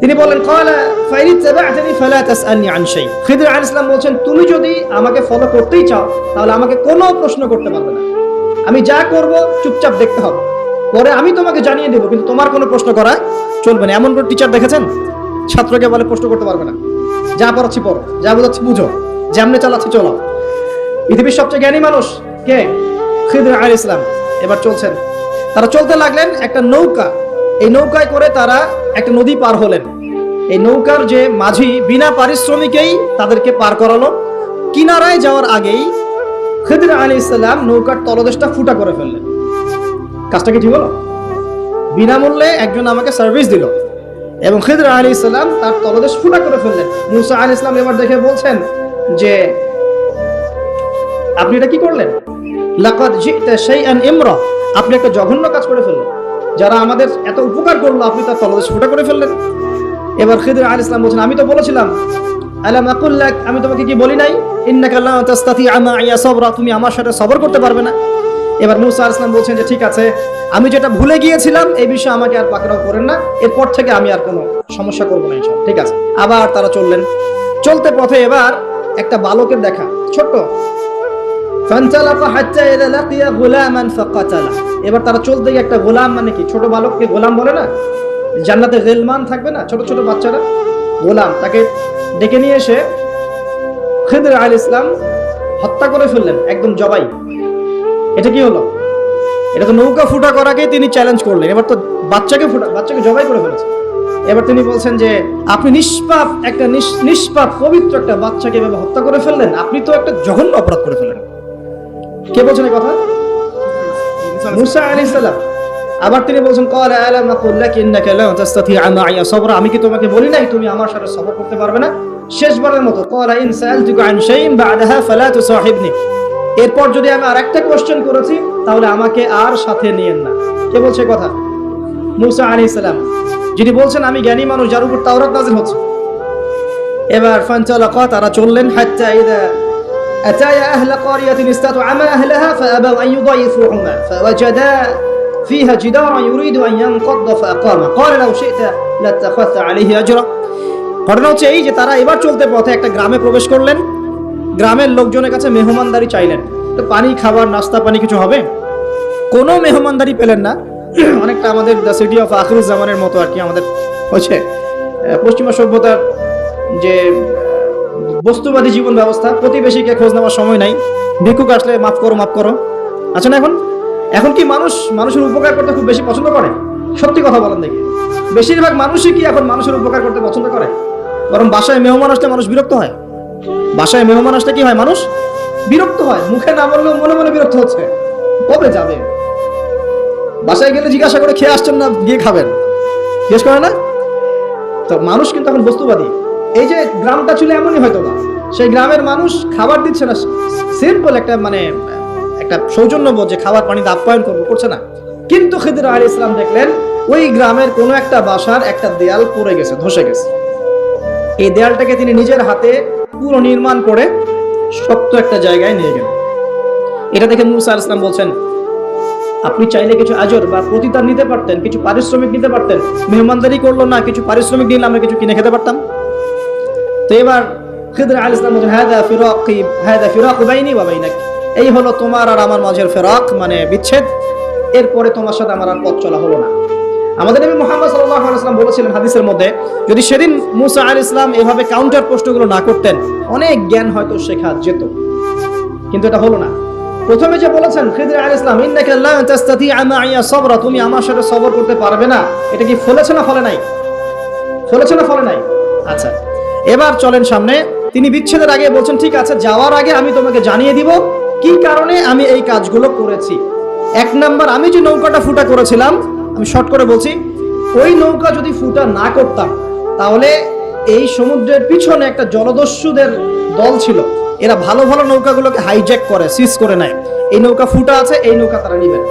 তিনি বলেন, ক্বালা ফাইন ইত্তাবা'তানি ফালা তাসআলনি আন শাই। খিদর আলাইহিস সালাম বলছেন, তুমি যদি আমাকে ফলো করতেই চাও তাহলে আমাকে কোনো প্রশ্ন করতে পারবে না। আমি যা করব চুপচাপ দেখতে হবে, পরে আমি তোমাকে জানিয়ে দেব, কিন্তু তোমার কোনো প্রশ্ন করা চলবে না। এমন কোন টিচার দেখেছেন ছাত্রকে বলে প্রশ্ন করতে পারবে না? যা পড়াচ্ছি পড়ো, যা বোঝাচ্ছি বুঝো, যেমনে চালাচ্ছি চলো। পৃথিবীর সবচেয়ে জ্ঞানী মানুষ কে? খিদর আলাইহিস সালাম। এবার চলছেন, তারা চলতে লাগলেন। একটা নৌকা, এই নৌকায় করে তারা একটা নদী পার হলেন। এই নৌকার যে মাঝি বিনা পারিশ্রমিকেই তাদেরকে পার করালো। কিনারায় যাওয়ার আগেই খিদর আলাইহিস সালাম নৌকার তলদেশটা ফুটা করে ফেললেন। কাজটা কি ঠিক হলো? বিনামূল্যে একজন আমাকে সার্ভিস দিল এবং খিদর আলাইহিস সালাম তার তলদেশ ফুটা করে ফেললেন। মূসা আলাইহিস সালাম এবার দেখে বলছেন যে, আপনি এটা কি করলেন? লাকাদ জি'তা শাইআন ইমরা। আপনি একটা জঘন্য কাজ করে ফেললেন। যারা আমাদের এত উপকার করলো আপনি তার তলদেশ ফুটা করে ফেললেন। এবার খিদর আলাইহিস সালাম বলছেন, আমি তো বলেছিলাম, আলাম আকুল লাক, আমি তোমাকে কি বলি নাই, ইন্নাকা লা তাস্তাতিআ মাইয়া সাবরা, তুমি আমার সাথে সবর করতে পারবে না। এবার মূসা আলাইহিস সালাম বলছেন যে, ঠিক আছে, আমি যেটা ভুলে গিয়েছিলাম এই বিষয়ে আমাকে আর পাকড়াও করেন না, এরপর থেকে আমি আর কোনো সমস্যা করবো না ইনশাআল্লাহ। ঠিক আছে। আবার তারা চললেন। চলতে পথে এবার একটা বালকের দেখা, ছোট্ট। ফানতালাকা হাত্তা ইযা লাকিয়া গুলামান ফাকাতালা। এবার তারা চলতে গিয়ে একটা গোলাম, মানে কি ছোট বালককে গোলাম বলে না? জান্নাতে গিলমান থাকবে না, ছোট ছোট বাচ্চারা, গোলাম, তাকে ডেকে নিয়ে এসে খিদর আলাইহিস সালাম হত্যা করে ফেললেন, একদম জবাই। এটা কি হলো? এটা তো নৌকা ফুটা করাকেই তিনি চ্যালেঞ্জ করলেন, এবার তো বাচ্চাকে জবাই করে ফেলেছে। এবার তিনি বলছেন যে, আপনি নিষ্পাপ, একটা নিষ্পাপ পবিত্র একটা বাচ্চাকে এভাবে হত্যা করে ফেললেন, আপনি তো একটা জঘন্য অপরাধ করে ফেললেন। কে বলছেন এই কথা? মূসা আলাইহিস সালাম। আবার তিনি বলছেন, ক্বালা আলাম আকুল লাক ইন্নাকা লা তাস্তাতিআ মাইয়া সাবরা, আমি কি তোমাকে বলি নাই তুমি আমার সাথে সবর করতে পারবে না? শেষবারের মতো, ক্বালা ইন সাআলতুকা আন শাইইন বা'দাহা ফালা তুসাহিবনি। এরপর যদি আমি আরেকটা কোশ্চেন করেছি তাহলে আমাকে আর সাথে নিয়েন না। কে বলছে কথা? মূসা আলাইহিস সালাম, যিনি বলছেন আমি জ্ঞানী মানুষ, যার উপর তাওরাত নাযিল হচ্ছে। এবার ফানতালাকা, তারা চললেন। হাত্তা ইযা আতায়া আহলা ক্বারিয়াতিন ইসতাতআমা আহলাহা ফাআবাউ আন ইউদাইফুহুমা ফাওয়াজাদা ফিহা জিদারান ইউরিদু আন ইয়ানকাদ্দা ফাআকামা ক্বালা লাউ শি'তা লাত্তাখাযতা আলাইহি আজরা। ঘটনা হচ্ছে এই যে তারা এবার চলতে পথে একটা গ্রামে প্রবেশ করলেন। গ্রামের লোকজনের কাছে মেহমানদারি চাইলেন, তো পানি, খাবার, নাস্তা পানি কিছু হবে। কোনো মেহমানদারি পেলেন না। অনেকটা আমাদের দ্য সিটি অফ আখিরুজ্জামানের মতো আর কি, আমাদের হচ্ছে পশ্চিমা সভ্যতার যে বস্তুবাদী জীবন ব্যবস্থা, প্রতিবেশীকে খোঁজ নেওয়ার সময় নাই, ভিক্ষুক আসলে মাফ করো। আচ্ছা না, এখন কি মানুষের উপকার করতে খুব বেশি পছন্দ করে? সত্যি কথা বলেন দেখি, বেশিরভাগ মানুষই কি এখন মানুষের উপকার করতে পছন্দ করে? বরং বাসায় মেহমান আসলে মানুষ বিরক্ত হয়। বাসায় মেহমান আসলে কি হয়? মানুষ বিরক্ত হয়। মুখে না বললেও মনে মনে বিরক্ত হচ্ছে, কবে যাবে। বাসায় গেলে জিজ্ঞাসা করে খেয়ে আসছেন না, গিয়ে খাবেন, জিজ্ঞেস করে না? তো মানুষ কিন্তু এখন বস্তুবাদী। এই যে গ্রামটা ছিল এমনই হয়তো বা, সেই গ্রামের মানুষ খাবার দিচ্ছে না, সিম্পল একটা সৌজন্যবোধ যে খাবার পানিতে আপ্যায়ন করছে না। কিন্তু খিদর আলাইহিস সালাম দেখলেন ওই গ্রামের কোনো একটা বাসার একটা দেয়াল পড়ে গেছে, ধসে গেছে। এই দেয়ালটাকে তিনি নিজের হাতে পুরো নির্মাণ করে শক্ত একটা জায়গায় নিয়ে গেলেন। এটা দেখে মূসা আলাইহিস সালাম বলছেন, আপনি চাইলে কিছু আজর বা প্রতিদান নিতে পারতেন, কিছু পারিশ্রমিক নিতে পারতেন। মেহমানদারি করলো না, কিছু পারিশ্রমিক দিলে আমরা কিছু কিনে খেতে পারতাম। তো এবার খিদর আলাইহিস সালাম বলেন, হাদা ফিরাকু বাইনি ওয়া বাইনাক, এই হলো তোমার আর আমার মাঝের ফিরাক, মানে বিচ্ছেদ। এরপরে তোমার সাথে আমার আর পথ চলা হলো না। আমাদের নবী মুহাম্মদ সাল্লাল্লাহু আলাইহি ওয়াসাল্লাম বলেছিলেন হাদিসের মধ্যে, যদি সেদিন মুসা আলাইহিস সালাম এভাবে কাউন্টার প্রশ্নগুলো না করতেন, অনেক জ্ঞান হয়তো শেখা যেত, কিন্তু এটা হলো না। প্রথমে যে বলেছেন খিদর আলাইহিস সালাম, ইন্নাকা লা তাসতাতিআ মাইয়া সাবরা, তুমি আমার সাথে সবর করতে পারবে না, এটা কি ফলেছে না ফলে নাই? ফলেছে না ফলে নাই? আচ্ছা, এবার চলেন সামনে। তিনি বিচ্ছেদের আগে বলছেন, ঠিক আছে, যাওয়ার আগে আমি তোমাকে জানিয়ে দিব কি কারণে আমি এই কাজগুলো করেছি। এক নাম্বার, আমি যে নৌকাটা ফুটা করেছিলাম, আমি শর্ট করে বলছি, ওই নৌকা যদি ফুটা না করতাম তাহলে এই সমুদ্রের পিছনে একটা জলদস্যুদের দল ছিল, এরা ভালো ভালো নৌকাগুলোকে হাইজ্যাক করে, সিজ করে নেয়। এই নৌকা ফুটা আছে, এই নৌকা তারা নিবেন।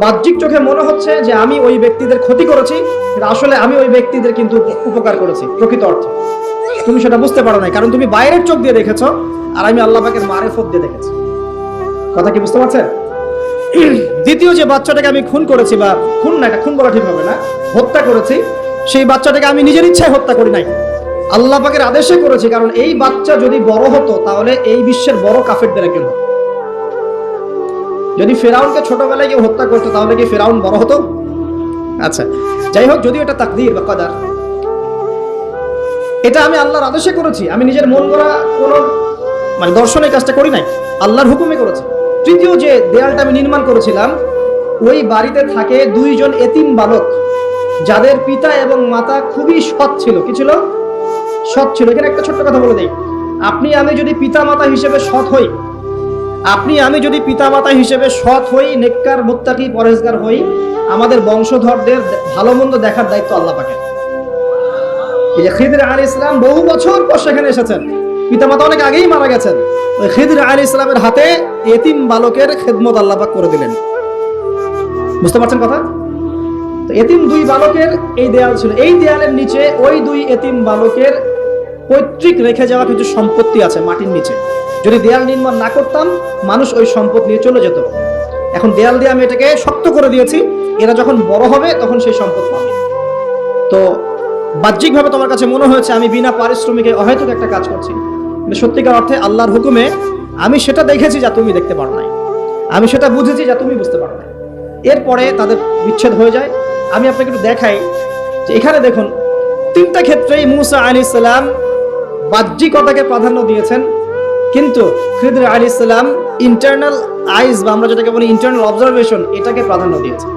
বাহ্যিক চোখে মনে হচ্ছে যে আমি ওই ব্যক্তিদের ক্ষতি করেছি, কিন্তু আসলে আমি ওই ব্যক্তিদের কিন্তু উপকার করেছি প্রকৃত অর্থে। তুমি সেটা বুঝতে পারো না, কারণ তুমি বাইরের চোখ দিয়ে দেখেছো, আর আমি আল্লাহ পাকের মারিফত দিয়ে দেখেছি। কথা কি বুঝতে পারছেন? দ্বিতীয় যে বাচ্চাটাকে আমি খুন করেছি, বা খুন না, এটা খুন বলা ঠিক হবে না, হত্যা করেছি, সেই বাচ্চাটাকে আমি নিজের ইচ্ছায় হত্যা করি নাই, আল্লাহ পাকের আদেশে করেছি। কারণ এই বাচ্চা যদি বড় হতো তাহলে এই বিশ্বের বড় কাফেরদের একজন হতো। যদি ফেরাউনকে ছোটবেলায় কেউ হত্যা করতো তাহলে কি ফেরাউন বড় হতো? আচ্ছা, যাই হোক, যদিও এটা তাকদীর বা কদর, এটা আমি আল্লাহর আদেশে করেছি, আমি নিজের মন গড়া কোনো মানে দর্শনের কাজটা করি নাই, আল্লাহর হুকুমে করেছি। তৃতীয় যে দেয়ালটা আমি নির্মাণ করেছিলাম, ওই বাড়িতে থাকে দুইজন এতিম বালক, যাদের পিতা এবং মাতা খুবই সৎ ছিল। কি ছিল? সৎ ছিল। এখানে একটা ছোট্ট কথা বলে দেই, আপনি আমি যদি পিতা মাতা হিসেবে সৎ হই, নেককার মুত্তাকি পরেজগার হই, আমাদের বংশধরদের ভালো মন্দ দেখার দায়িত্ব আল্লাহ পাকের। এই যে খিদর আলাইহিস সালাম বহু বছর পর সেখানে এসেছেন, পিতামাতা অনেক আগেই মারা গেছেন, ওই খিদর আলাইহিস সালামের হাতে এতিম বালকের খেদমত আল্লাহ পাক করে দিলেন। বুঝতে পারছেন কথা? তো এতিম দুই বালকের এই দেয়াল ছিল, এই দেয়ালের নিচে ওই দুই এতিম বালকের পৈতৃক রেখে যাওয়া কিছু সম্পত্তি আছে মাটির নিচে। যদি দেয়াল নির্মাণ না করতাম, মানুষ ওই সম্পদ নিয়ে চলে যেত। এখন দেয়াল দিয়ে আমি এটাকে শক্ত করে দিয়েছি, এরা যখন বড় হবে তখন সেই সম্পদ পাবে। তো বাহ্যিকভাবে তোমার কাছে মনে হয়েছে আমি বিনা পারিশ্রমিকে অহেতুক একটা কাজ করছি, কিন্তু সত্যিকার অর্থে আল্লাহর হুকুমে আমি সেটা দেখেছি যা তুমি দেখতে পারো নাই, আমি সেটা বুঝেছি যা তুমি বুঝতে পারো নাই। এরপরে তাদের বিচ্ছেদ হয়ে যায়। আমি আপনাকে একটু দেখাই যে এখানে দেখুন, তিনটা ক্ষেত্রেই মুসা আলাইহিস সালাম বাহ্যিকতাকে প্রাধান্য দিয়েছেন, কিন্তু খিদর আলাইহিস সালাম ইন্টারনাল আইজ, বা আমরা যেটাকে বলি ইন্টারনাল অবজারভেশন, এটাকে প্রাধান্য দিয়েছেন।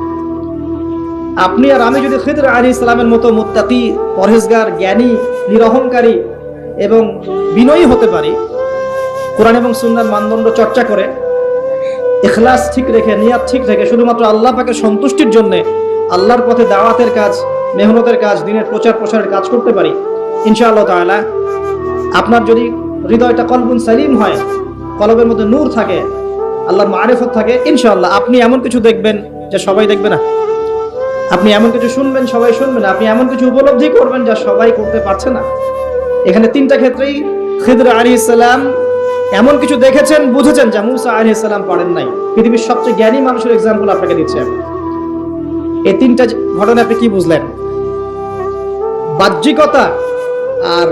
আপনি আর আমি যদি খিদর আলাইহিস সালামের মতো মুত্তাকি, পরহেজগার, জ্ঞানী, নিরহংকারী এবং বিনয়ী হতে পারি, কোরআন এবং সুন্নাহর মানদণ্ড চর্চা করে, ইখলাস ঠিক রেখে, নিয়াত ঠিক রেখে, শুধুমাত্র আল্লাহ পাকের সন্তুষ্টির জন্য আল্লাহর পথে দাওয়াতের কাজ, মেহনতের কাজ, দিনের প্রচার প্রসারের কাজ করতে পারি, ইনশাআল্লাহ তাআলা আপনার যদি হৃদয়টা কলবুন সালিম হয়, কলবের মধ্যে নূর থাকে, আল্লাহর মারিফত থাকে, ইনশাআল্লাহ আপনি এমন কিছু দেখবেন যা সবাই দেখবে না, আপনি এমন কিছু শুনবেন সবাই শুনবে না, আপনি এমন কিছু উপলব্ধি করবেন যা সবাই করতে পারছে না। এখানে তিনটা ক্ষেত্রেই খিদর আলাইহিস সালাম এমন কিছু দেখেছেন, বুঝেছেন যা মুসা আলাইহিস সালাম পারেন নাই। পৃথিবীর সবচেয়ে জ্ঞানী মানুষের এক্সাম্পল আপনাকে দিচ্ছি আমি। এই তিনটা ঘটনা আপনি কি বুঝলেন? বাহ্যিকতা আর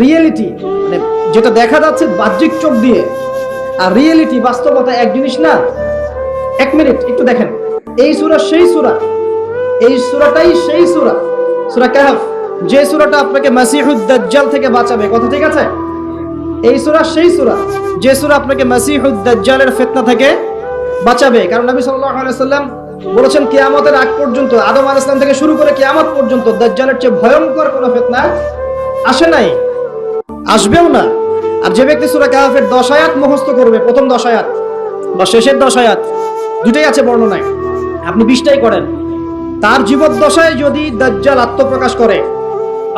রিয়েলিটি, মানে যেটা দেখা যাচ্ছে বাহ্যিক চোখ দিয়ে, আর রিয়েলিটি, বাস্তবতা এক জিনিস না। এক মিনিট একটু দেখেন, এই সূরা সেই সূরা, এই সূরাটাই সেই সূরা, সূরা কাহফ, যে সূরাটা আপনাকে মাসিহুদ দাজ্জাল থেকে বাঁচাবে। কথা ঠিক আছে? এই সূরা সেই সূরা, যে সূরা আপনাকে মাসিহুদ দাজ্জালের ফিতনা থেকে বাঁচাবে। কারণ নবী সাল্লাল্লাহু আলাইহি ওয়াসাল্লাম বলেছেন, কিয়ামতের আগ পর্যন্ত, আদম আলাইহিস সালাম থেকে শুরু করে কিয়ামত পর্যন্ত দাজ্জালের চেয়ে ভয়ঙ্কর কোনো ফিতনা আসে নাই, আসবেও না। আর যে ব্যক্তি সূরা কাহফের 10 আয়াত মুখস্থ করবে, প্রথম 10 আয়াত বা শেষের 10 আয়াত, দুটোই আছে বর্ণনায়, আপনি 20টাই করেন, তার জীবদ্দশায় যদি দাজ্জাল আত্মপ্রকাশ করে,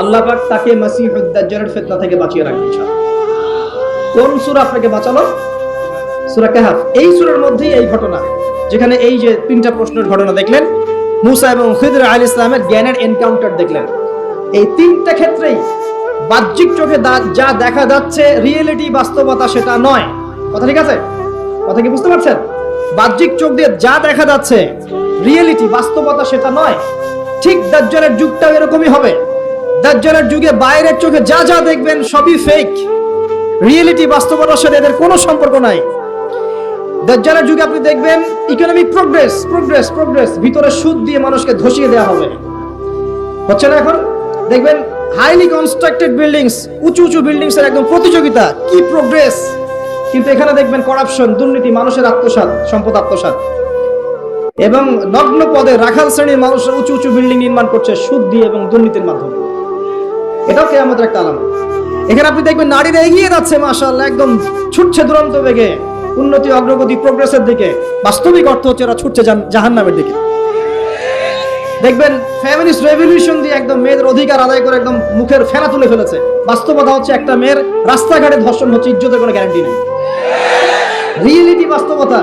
আল্লাহ পাক তাকে মাসিহুদ দাজ্জালের ফিতনা থেকে বাঁচিয়ে রাখবেন ইনশাআল্লাহ। কোন সূরা আপনাকে বাঁচালো? সূরা কাহফ। এই সূরার মধ্যেই এই ঘটনা, যেখানে এই যে তিনটা প্রশ্নের ঘটনা দেখলেন, মুসা এবং খিদর আলাইহিস সালামের জ্ঞানের এনকাউন্টার দেখলেন। এই তিনটা ক্ষেত্রেই বাহ্যিক চোখে যা দেখা যাচ্ছে রিয়েলিটি, বাস্তবতা সেটা নয়। কথা ঠিক আছে? কথা কি বুঝতে পারছেন? বাহ্যিক চোখ দিয়ে যা দেখা যাচ্ছে রিয়েলিটি, বাস্তবতা সেটা নয়। ঠিক দাজ্জালের যুগটাও এরকমই হবে। দাজ্জালের যুগে বাইরের চোখে যা যা দেখবেন সবই ফেক, রিয়েলিটি বাস্তবতার সাথে এদের কোনো সম্পর্ক নাই। দাজ্জালের যুগে আপনি দেখবেন ইকোনমিক প্রোগ্রেস প্রোগ্রেস প্রোগ্রেস, ভিতরে সুদ দিয়ে মানুষকে ধসিয়ে দেওয়া হবে, হচ্ছে না? এখন দেখবেন হাইলি কনস্ট্রাক্টেড বিল্ডিংস, উঁচু উঁচু বিল্ডিংস এর একদম প্রতিযোগিতা, কি প্রোগ্রেস। কিন্তু এখানে দেখবেন করাপশন, দুর্নীতি, মানুষের আত্মসাৎ, সম্পদ আত্মসাৎ, এবং নগ্ন পদে রাখাল শ্রেণীর মানুষরা উঁচু উঁচু বিল্ডিং নির্মাণ করছে সুদ দিয়ে এবং দুর্নীতির মাধ্যমে। এটাও কিয়ামতের একটা আলামত। এখানে আপনি দেখবেন নারীরা এগিয়ে যাচ্ছে, মাশাআল্লাহ, একদম ছুটছে দুরন্ত বেগে উন্নতি, অগ্রগতি, প্রোগ্রেসের দিকে। বাস্তবিক অর্থ হচ্ছে এরা ছুটছে জাহান্নামের দিকে। দেখবেন ফেমিনিস্ট রেভলিউশন দিয়ে একদম মেয়েদের অধিকার আদায় করে একদম মুখের ফেনা তুলে ফেলেছে। বাস্তবতা হচ্ছে একটা মেয়ের রাস্তাঘাটে ধর্ষণ হচ্ছে, ইজ্জতের কোনো গ্যারান্টি নেই। রিয়েলিটি, বাস্তবতা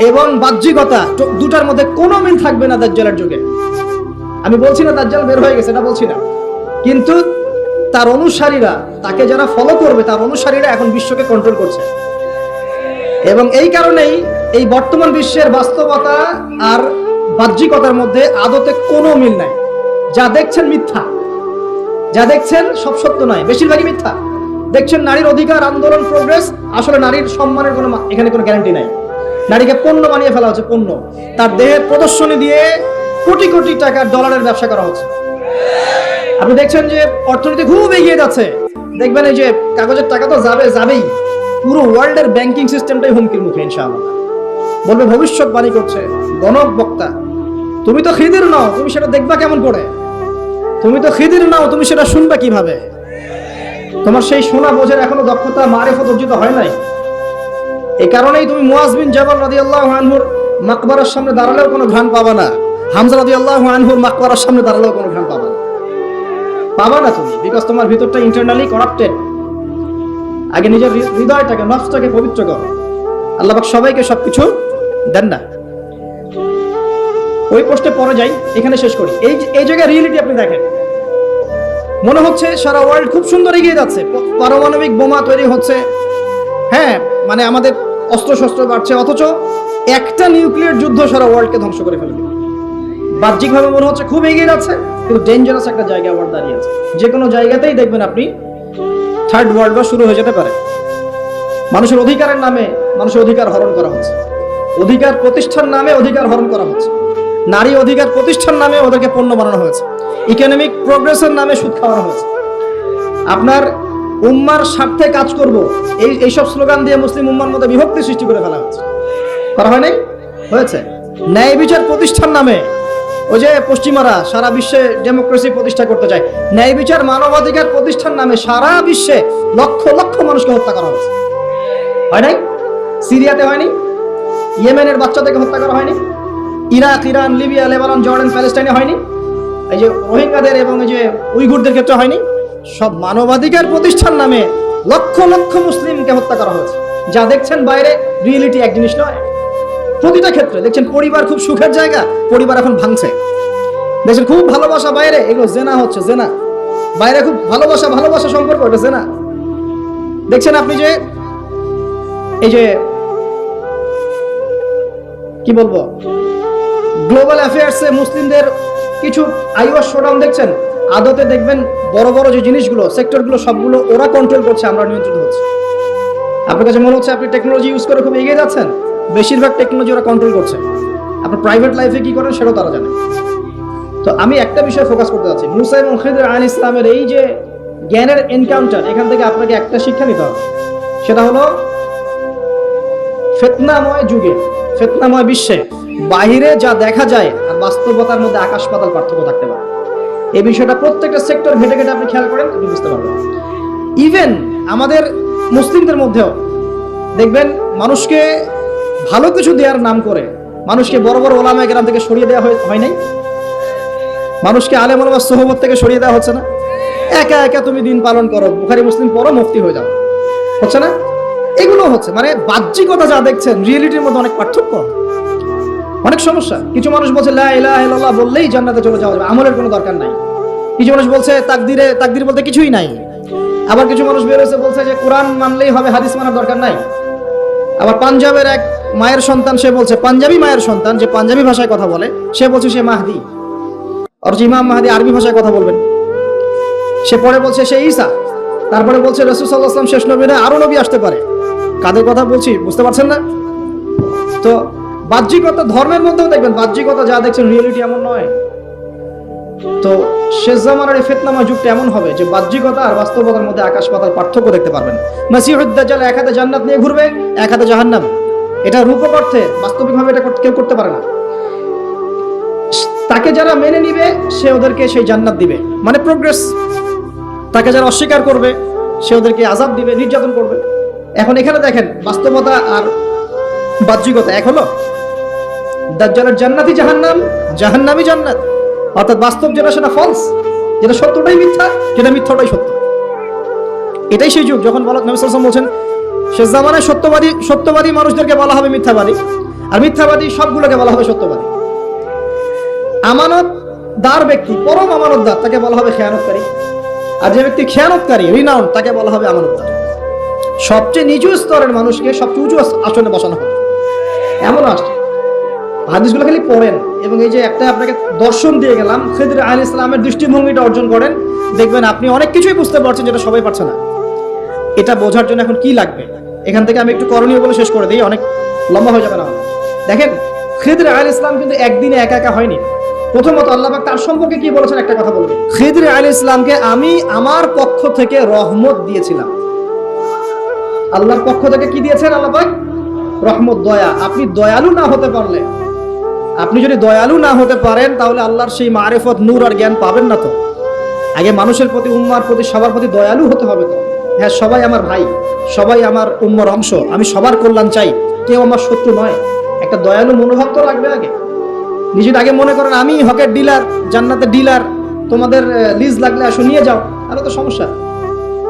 এবং বাহ্যিকতা, দুটার মধ্যে কোনো মিল থাকবে না দাজ্জালের যুগে। আমি বলছি না দাজ্জাল বের হয়ে গেছে, এটা বলছি না, কিন্তু তার অনুসারীরা, তাকে যারা ফলো করবে, তার অনুসারীরা এখন বিশ্বকে কন্ট্রোল করছে। এবং এই কারণেই এই বর্তমান বিশ্বের বাস্তবতা আর বাহ্যিকতার মধ্যে আদতে কোনো মিল নাই। যা দেখছেন মিথ্যা, যা দেখছেন সব সত্য নয়, বেশিরভাগই মিথ্যা। দেখছেন নারীর অধিকার আন্দোলন, প্রোগ্রেস, আসলে নারীর সম্মানের কোনো এখানে কোনো গ্যারান্টি নাই। নারীকে পণ্য বানিয়ে ফেলা হচ্ছে, পণ্য। তার দেহের প্রদর্শনী দিয়ে কোটি কোটি টাকার ডলারের ব্যবসা করা হচ্ছে। আপনি দেখছেন যে অর্থনীতি খুব এগিয়ে যাচ্ছে, দেখবেন এই যে কাগজের টাকা তো যাবেই, পুরো ওয়ার্ল্ডের ব্যাংকিং সিস্টেমটাই হুমকির মুখে। ইনশাআল্লাহ বলবে ভবিষ্যৎবাণী করছে গণক বক্তা, তুমি তো খিদির নাও, তুমি সেটা দেখবা কেমন করে? তুমি তো খিদির নাও, তুমি সেটা শুনবা কিভাবে? তোমার সেই শোনা বোঝার এখনো দক্ষতা, মারিফত অর্জিত হয় নাই। এই কারণেই তুমি মুআজ বিন জাবাল রাদিয়াল্লাহু আনহুর মাকবারার সামনে দাঁড়ালেও কোনো ঘ্রাণ পাবা না, হামজা রাদিয়াল্লাহু আনহুর মাকবারার সামনে দাঁড়ালেও কোনো ঘ্রাণ পাবা না তুমি, বিকজ তোমার ভিতরটা ইন্টারনালি করাপ্টেড। আগে নিজের হৃদয়টাকে, নফসটাকে পবিত্র করো। আল্লাহ পাক সবাইকে সবকিছু দেন না। ওই পোস্টে পরে যাই, এখানে শেষ করি। এই জায়গায় রিয়েলিটি আপনি দেখেন, মনে হচ্ছে সারা ওয়ার্ল্ড খুব সুন্দর এগিয়ে যাচ্ছে, পারমাণবিক বোমা তৈরি হচ্ছে, হ্যাঁ, মানে আমাদের অস্ত্র শস্ত্র বাড়ছে, অথচ একটা নিউক্লিয়ার যুদ্ধ সারা ওয়ার্ল্ডকে ধ্বংস করে ফেলবে। বাহ্যিকভাবে মনে হচ্ছে খুব এগিয়ে যাচ্ছে, কিন্তু ডেঞ্জারাস একটা জায়গায় আবার দাঁড়িয়ে আছে। যে কোনো জায়গাতেই দেখবেন আপনি থার্ড ওয়ার্ল্ড ওয়ার শুরু হয়ে যেতে পারে। মানুষের অধিকারের নামে মানুষের অধিকার হরণ করা হচ্ছে, অধিকার প্রতিষ্ঠার নামে অধিকার হরণ করা হচ্ছে, নারী অধিকার প্রতিষ্ঠার নামে ওদেরকে পণ্য বানানো হয়েছে, ইকোনমিক প্রোগ্রেসের নামে সুদ খাওয়ানো হয়েছে। আপনার উম্মার স্বার্থে কাজ করব, এইসব স্লোগান দিয়ে মুসলিম উম্মার মধ্যে বিভক্তি সৃষ্টি করে ফেলা হচ্ছে। করা হয়নি? হয়েছে। ন্যায় বিচার প্রতিষ্ঠার নামে ওই যে পশ্চিমারা সারা বিশ্বে ডেমোক্রেসি প্রতিষ্ঠা করতে চায়, ন্যায় বিচার মানবাধিকার প্রতিষ্ঠার নামে সারা বিশ্বে লক্ষ লক্ষ মানুষকে হত্যা করা হয়েছে। হয় নাই? সিরিয়াতে হয়নি? ইয়েমেনের বাচ্চাদেরকে হত্যা করা হয়নি? Iraq, Iran, Libya, Lebanon, Jordan, প্যালেস্টাইনে হয়নি? এই যে রোহিঙ্গাদের এবং এই যে উইঘুরদের ক্ষেত্রে হয়নি? সব মানবাধিকার প্রতিষ্ঠার নামে লক্ষ লক্ষ মুসলিমকে হত্যা করা হয়েছে। যা দেখছেন বাইরে, রিয়েলিটি এক জিনিস নয়। প্রতিটা ক্ষেত্রে দেখছেন পরিবার খুব সুখের জায়গা, পরিবার এখন ভাঙছে। দেখছেন খুব ভালোবাসা বাইরে, এগুলো জেনা হচ্ছে, জেনা। বাইরে খুব ভালোবাসা সম্পর্ক, এটা জেনা। দেখছেন আপনি যে এই যে কি বলবো, গ্লোবাল অ্যাফেয়ার্সে মুসলিমদের কিছু আইওয়াস শোডাউন দেখছেন, আদতে দেখবেন বড় বড় যে জিনিসগুলো, সেক্টরগুলো, সবগুলো ওরা কন্ট্রোল করছে, আমরা নিয়ন্ত্রিত হচ্ছে। আপনার কাছে মনে হচ্ছে আপনি টেকনোলজি ইউজ করে খুব এগিয়ে যাচ্ছেন, বেশিরভাগ টেকনোলজি ওরা কন্ট্রোল করছে। আপনার প্রাইভেট লাইফে কি করেন সেটাও তারা জানে। তো আমি একটা বিষয় ফোকাস করতে যাচ্ছি, মুসা এবং খিদর আলাইহিস সালামের এই যে জ্ঞানের এনকাউন্টার, এখান থেকে আপনাকে একটা শিক্ষা নিতে হবে। সেটা হলো ফিতনাময় যুগে, ফিতনাময় বিশ্বে বাহিরে যা দেখা যায় আর বাস্তবতার মধ্যে আকাশ পাতাল পার্থক্য থাকতে পারে। এই বিষয়টা প্রত্যেকটা সেক্টর ঘেটে ঘেটে আপনি খেয়াল করেন, আপনি বুঝতে পারবেন। ইভেন আমাদের মুসলিমদের মধ্যেও দেখবেন মানুষকে ভালো কিছু দেওয়ার নাম করে মানুষকে বড় বড় ওলামায়ে কেরাম থেকে সরিয়ে দেওয়া হয় নাই? মানুষকে আলেম ওলামার সোহবত থেকে সরিয়ে দেওয়া হচ্ছে না? একা একা তুমি দিন পালন করো, বুখারী মুসলিম পড়ো, মুফতি হয়ে যাও, হচ্ছে না? এগুলো হচ্ছে, মানে বাহ্যিকতা যা দেখছেন, রিয়েলিটির মধ্যে অনেক পার্থক্য, অনেক সমস্যা। কিছু মানুষ বলছে লা ইলাহা ইল্লাল্লাহ বললেই জান্নাতে চলে যাওয়া যাবে, আমলের কোনো দরকার নাই। কিছু মানুষ বলছে তাকদির বলতে কিছুই নাই। আবার কিছু মানুষ বের হয়েছে বলছে যে কোরআন মানলেই হবে, হাদিস মানার দরকার নাই। আবার পাঞ্জাবের এক মায়ের সন্তান, সে বলছে পাঞ্জাবি মায়ের সন্তান, যে পাঞ্জাবি ভাষায় কথা বলে, সে বলছে সে মাহদি। অথচ ইমাম মাহদি আরবি ভাষায় কথা বলবেন। সে পরে বলছে সে ঈসা। তারপরে বলছে রাসূল সাল্লাল্লাহু আলাইহি ওয়াসাল্লাম শেষ নবী না, আরো নবী আসতে পারে। কাদের কথা বলছি বুঝতে পারছেন না? তো বাহ্যিকতা, ধর্মের মধ্যেও দেখবেন বাহ্যিকতা যা দেখছেন রিয়েলিটি এমন নয়। তো শেষ জামানার এই ফিতনাময় যুগটা এমন হবে যে বাহ্যিকতা আর বাস্তবতার মধ্যে আকাশ পাতাল পার্থক্য দেখতে পারবেন। মাসিহুদ দাজ্জাল এক হাতে জান্নাত নিয়ে ঘুরবে, এক হাতে জাহান্নাম। এটা রূপক অর্থে, বাস্তবিকভাবে এটা কেউ করতে পারে না। তাকে যারা মেনে নিবে সে ওদেরকে সেই জান্নাত দিবে, মানে প্রোগ্রেস। তাকে যারা অস্বীকার করবে সে ওদেরকে আযাব দিবে, নির্যাতন করবে। এখন এখানে দেখেন বাস্তবতা আর বাহ্যিকতা এক হলো। দাজ্জালের জান্নাতি জাহান্নাম, জাহান্নামি জান্নাত। অর্থাৎ বাস্তব যেটা সেটা ফলস, যেটা সত্যটাই মিথ্যা, যেটা মিথ্যাটাই সত্য। এটাই সেই যুগ যখন নবী সাল্লাল্লাহু আলাইহি ওয়াসাল্লাম বলছেন শেষ জামানায় সত্যবাদী মানুষদেরকে বলা হবে মিথ্যাবাদী, আর মিথ্যাবাদী সবগুলোকে বলা হবে সত্যবাদী। আমানতদার ব্যক্তি, পরম আমানতদার, তাকে বলা হবে খেয়ানতকারী। আর যে ব্যক্তি খেয়ানতকারী, রিনাউন্ড, তাকে বলা হবে আমানতদার। সবচেয়ে নিচু স্তরের মানুষকে সবচেয়ে উঁচু আসনে বসানো হবে, এমন আসছে। হাদিসগুলো খালি পড়েন, এবং এই যে একটা আপনাকে দর্শন দিয়ে গেলাম, খিদর আলাইহিস সালামের দৃষ্টিভঙ্গিটা অর্জন করেন, দেখবেন আপনি অনেক কিছুই বুঝতে পারছেন যেটা সবাই পারছে না। এটা বোঝার জন্য এখন কি লাগবে? এখান থেকে আমি একটু করণীয় বলে শেষ করে দিই, অনেক লম্বা হয়ে যাবে না। দেখেন, খিদর আলাইহিস সালাম কিন্তু একদিনে একা একা হয়নি। প্রথমত আল্লাহ পাক তার সম্পর্কে কি বলেছেন একটা কথা বলবেন। খিদর আলাইহিস সালামকে আমি আমার পক্ষ থেকে রহমত দিয়েছিলাম। আল্লাহর পক্ষ থেকে কি দিয়েছেন আল্লাহ পাক? রহমত, দয়া। আপনি দয়ালু না হতে পারলে, আপনি যদি দয়ালু না হতে পারেন, তাহলে আল্লাহর সেই মারিফত, নূর আর জ্ঞান পাবেন না। তো আগে মানুষের প্রতি, উম্মার প্রতি, সবার প্রতি দয়ালু হতে হবে। তো হ্যাঁ, সবাই আমার ভাই, সবাই আমার উম্মার অংশ, আমি সবার কল্যাণ চাই, কেউ আমার শত্রু নয়। একটা দয়ালু মনোভাব তো লাগবে আগে। নিজের আগে মনে করেন আমি হকের ডিলার, জান্নাতের ডিলার, তোমাদের লিজ লাগলে আসো নিয়ে যাও, তাহলে তো সমস্যা।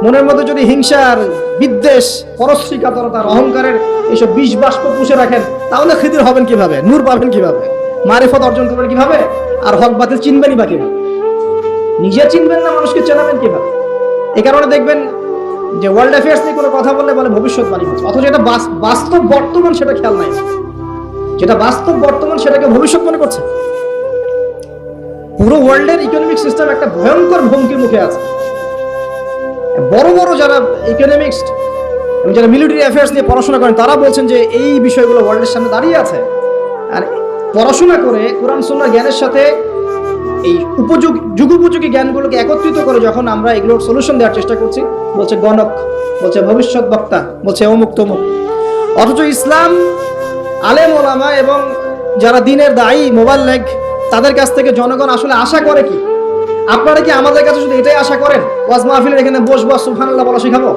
মনের মধ্যে যদি হিংসার, বিদ্বেষ, পরশ্রী কাতরতার, অহংকারের এইসব বিষ বাষ্প পুষে রাখেন, তাহলে খিদির হবেন কিভাবে? নূর পাবেন কিভাবে? মারিফত অর্জন করবেন কিভাবে? আর হক বাতিল চিনবেনই বা কিভাবে? নিজে চিনবেন না, মানুষকে চেনাবেন কিভাবে? এই কারণে দেখবেন যে ওয়ার্ল্ড অ্যাফেয়ার্স নিয়ে কোনো কথা বললে বলে ভবিষ্যৎবাণী হচ্ছে, অথচ এটা বাস্তব বর্তমান, সেটা খেয়াল নাই। যেটা বাস্তব বর্তমান সেটাকে ভবিষ্যৎ মনে করছে। পুরো ওয়ার্ল্ডের ইকোনমিক সিস্টেম একটা ভয়ঙ্কর হুমকির মুখে আছে। বড় বড় যারা ইকোনমিক্সট এবং যারা মিলিটারি অ্যাফেয়ার্স নিয়ে পড়াশোনা করেন, তারা বলছেন যে এই বিষয়গুলো ওয়ার্ল্ডের সামনে দাঁড়িয়ে আছে। আর পড়াশোনা করে কোরআন সুন্নাহর জ্ঞানের সাথে এই যুগোপযোগী জ্ঞানগুলোকে একত্রিত করে যখন আমরা এগুলোর সলিউশন দেওয়ার চেষ্টা করছি, বলছে গণক, বলছে ভবিষ্যৎ বক্তা, বলছে অমুক তমুক। অথচ ইসলাম, আলেম ওলামা এবং যারা দিনের দায়ী, মোবাল্লিগ, তাদের কাছ থেকে জনগণ আসলে আশা করে কি? আপনারা কি আমাদের কাছে শুধু এটাই আশা করেন ওয়াজ মাহফিলের এখানে বসবো, সুবহানাল্লাহ বলা শিখাবো,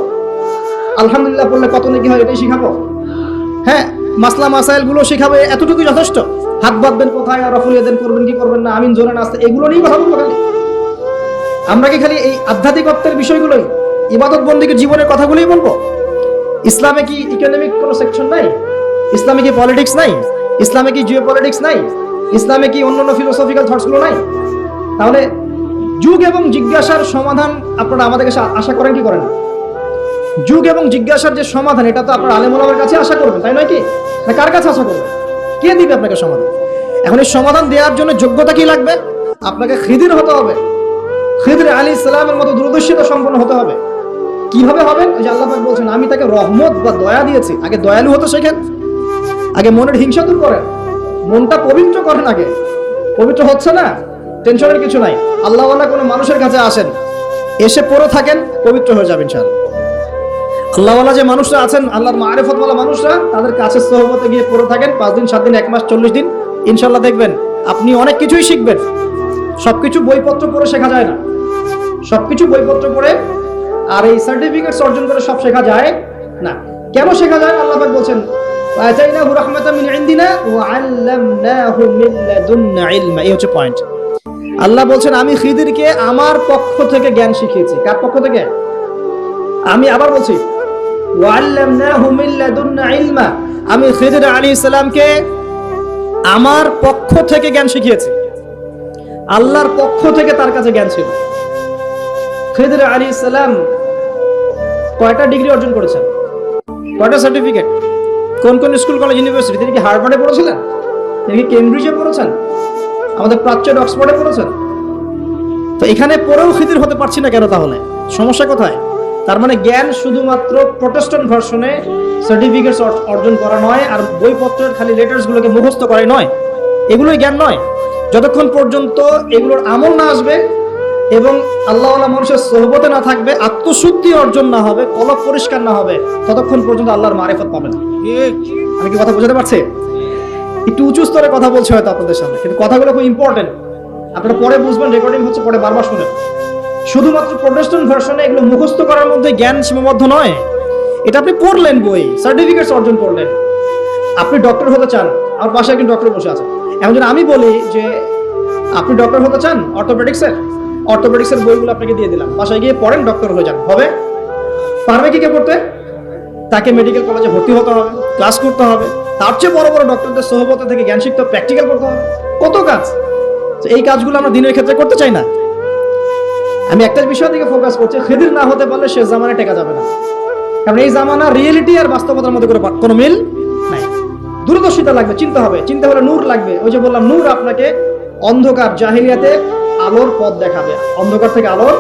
আলহামদুলিল্লাহ পড়লে কত নেকি হয় এটাই শিখাবো, হ্যাঁ মাসলা মাসাইল গুলো শিখাবো, এতটুকুই যথেষ্ট? হাত বাঁধবেন কোথায়, আর রফুল ইয়াদাইন করবেন কি করবেন না, আমিন জোরে নাস্তা, এগুলো নিয়ে কথা বলবো খালি? আমরা কি খালি এই আধ্যাত্মিকত্বের বিষয়গুলোই, ইবাদত বন্দেগীর জীবনের কথাগুলোই বলবো? ইসলামে কি ইকোনমিক কোনো সেকশন নাই? ইসলামে কি পলিটিক্স নাই? ইসলামে কি জিও পলিটিক্স নাই? ইসলামে কি অন্যান্য ফিলোসফিক্যাল থটসগুলো নাই? তাহলে যুগ এবং জিজ্ঞাসার সমাধান আপনারা আমাদের কাছে আশা করেন কি করেন না? যুগ এবং জিজ্ঞাসার যে সমাধান, এটা তো আপনার আলেম ওলামার কাছে আশা করবেন, তাই নয় কি? না কার কাছে আশা করবেন? কে দিবে আপনাকে সমাধান? এখন এই সমাধান দেওয়ার জন্য যোগ্যতা কি লাগবে? আপনাকে খিদির হতে হবে, খিদর আলাইহিস সালামের মতো দূরদর্শিতা সম্পন্ন হতে হবে। কিভাবে হবেন? ওই যে আল্লাহ পাক বলছেন আমি তাকে রহমত বা দয়া দিয়েছি। আগে দয়ালু হতে শেখেন, আগে মনের হিংসা দূর করেন, মনটা পবিত্র করেন। আগে পবিত্র হচ্ছে না, টেনশনের কিছু নাই। আল্লাহওয়ালা কোনো মানুষের কাছে আসেন, এসে পড়ে থাকেন, পবিত্র হয়ে যাবেন ইনশাআল্লাহ। আল্লাহওয়ালা যে মানুষরা আছেন, আল্লাহর মারিফতওয়ালা মানুষরা, তাদের কাছে সোহবতে গিয়ে পড়ে থাকেন 5 দিন 7 দিন 1 মাস 40 দিন, ইনশাআল্লাহ দেখবেন আপনি অনেক কিছুই শিখবেন। সবকিছু বইপত্র পড়ে শেখা যায় না, সবকিছু বইপত্র পড়ে আর এই সার্টিফিকেটস অর্জন করে সব শেখা যায় না। কেন শেখা যায়? আল্লাহ পাক বলছেন আতাইনাহু রাহমাতাম মিন ইনদিনা ওয়া আল্লামনাহু মিন লাদুন্না ইলমা। এই হচ্ছে পয়েন্ট। আল্লাহ বলছেন আমি খিদিরকে আমার পক্ষ থেকে জ্ঞান শিখিয়েছি। কার পক্ষ থেকে? আমি আবার বলছি ওয়া আল্লামনাহু মিন লাদুন্না ইলমা। আমি খিদির আলাইহিস সালামকে আমার পক্ষ থেকে জ্ঞান শিখিয়েছি। আল্লাহর পক্ষ থেকে তার কাছে জ্ঞান ছিল। খিদর আলাইহিস সালাম কয়টা ডিগ্রি অর্জন করেছেন? কয়টা সার্টিফিকেট? কোন কোন স্কুল কলেজ ইউনিভার্সিটি? তিনি কি হার্ভার্ডে পড়েছিলেন? তিনি কি কেমব্রিজে পড়েছেন? আমাদের প্রাচ্যের অক্সফোর্ডে পড়েছেন? তো এখানে পড়েও খিদির হতে পারছি না কেন? তাহলে সমস্যা কোথায়? তার মানে জ্ঞান শুধুমাত্র প্রোটেস্ট্যান্ট ভার্সনে সার্টিফিকেটস অর্জন করা নয়, আর বইপত্রের খালি লেটার্সগুলোকে মুখস্থ করাই নয়, এগুলোই জ্ঞান নয়। যতক্ষণ পর্যন্ত এগুলোর আমল না আসবে এবং আল্লাহওয়ালা মানুষের সোহবতে না থাকবে, আত্মশুদ্ধি অর্জন না হবে, কলব পরিষ্কার না হবে, ততক্ষণ পর্যন্ত আল্লাহর মারিফত পাবে না। আমি কি কথা বোঝাতে পারছি? একটু উঁচু স্তরে কথা বলছে হয়তো আপনাদের সামনে, কিন্তু কথাগুলো খুব ইম্পর্টেন্ট। আপনারা পরে বুঝবেন, রেকর্ডিং হচ্ছে, পরে বারবার শুনেন। শুধুমাত্র প্রোটেস্ট্যান্ট ভার্সনে এগুলো মুখস্থ করার মধ্যে জ্ঞান সীমাবদ্ধ নয়। এটা আপনি পড়লেন, বই সার্টিফিকেটস অর্জন করলেন। আপনি ডক্টর হতে চান, আমার পাশে একজন ডক্টর বসে আছে। এখন যদি আমি বলি যে আপনি ডক্টর হতে চান অর্থোপেডিক্সের বইগুলো আপনাকে দিয়ে দিলাম, বাসায় গিয়ে পড়েন, ডক্টর হয়ে যান, হবে? পারবে কি কে পড়তে? তাকে মেডিকেল কলেজে ভর্তি হতে হবে, ক্লাস করতে হবে, তার চেয়ে বড় বড় ডক্টরদের সোহবত থেকে জ্ঞান শিখতে, প্র্যাকটিক্যাল করতে হবে, কত কাজ। তো এই কাজগুলো আমরা দিনের ক্ষেত্রে করতে চাই না। আমি একটা বিষয় দিকে ফোকাস করছি, খিদির না হতে পারলে সে জামানায় টেকা যাবে না। কারণ এই জামানা রিয়েলিটি আর বাস্তবতার মধ্যে কোনো মিল নাই। দূরদর্শিতা লাগবে, চিন্তা হবে, চিন্তা হলে নূর লাগবে। ওই যে বললাম, নূর আপনাকে অন্ধকার জাহিলিয়াতে আলোর পথ দেখাবে, অন্ধকার থেকে আলোর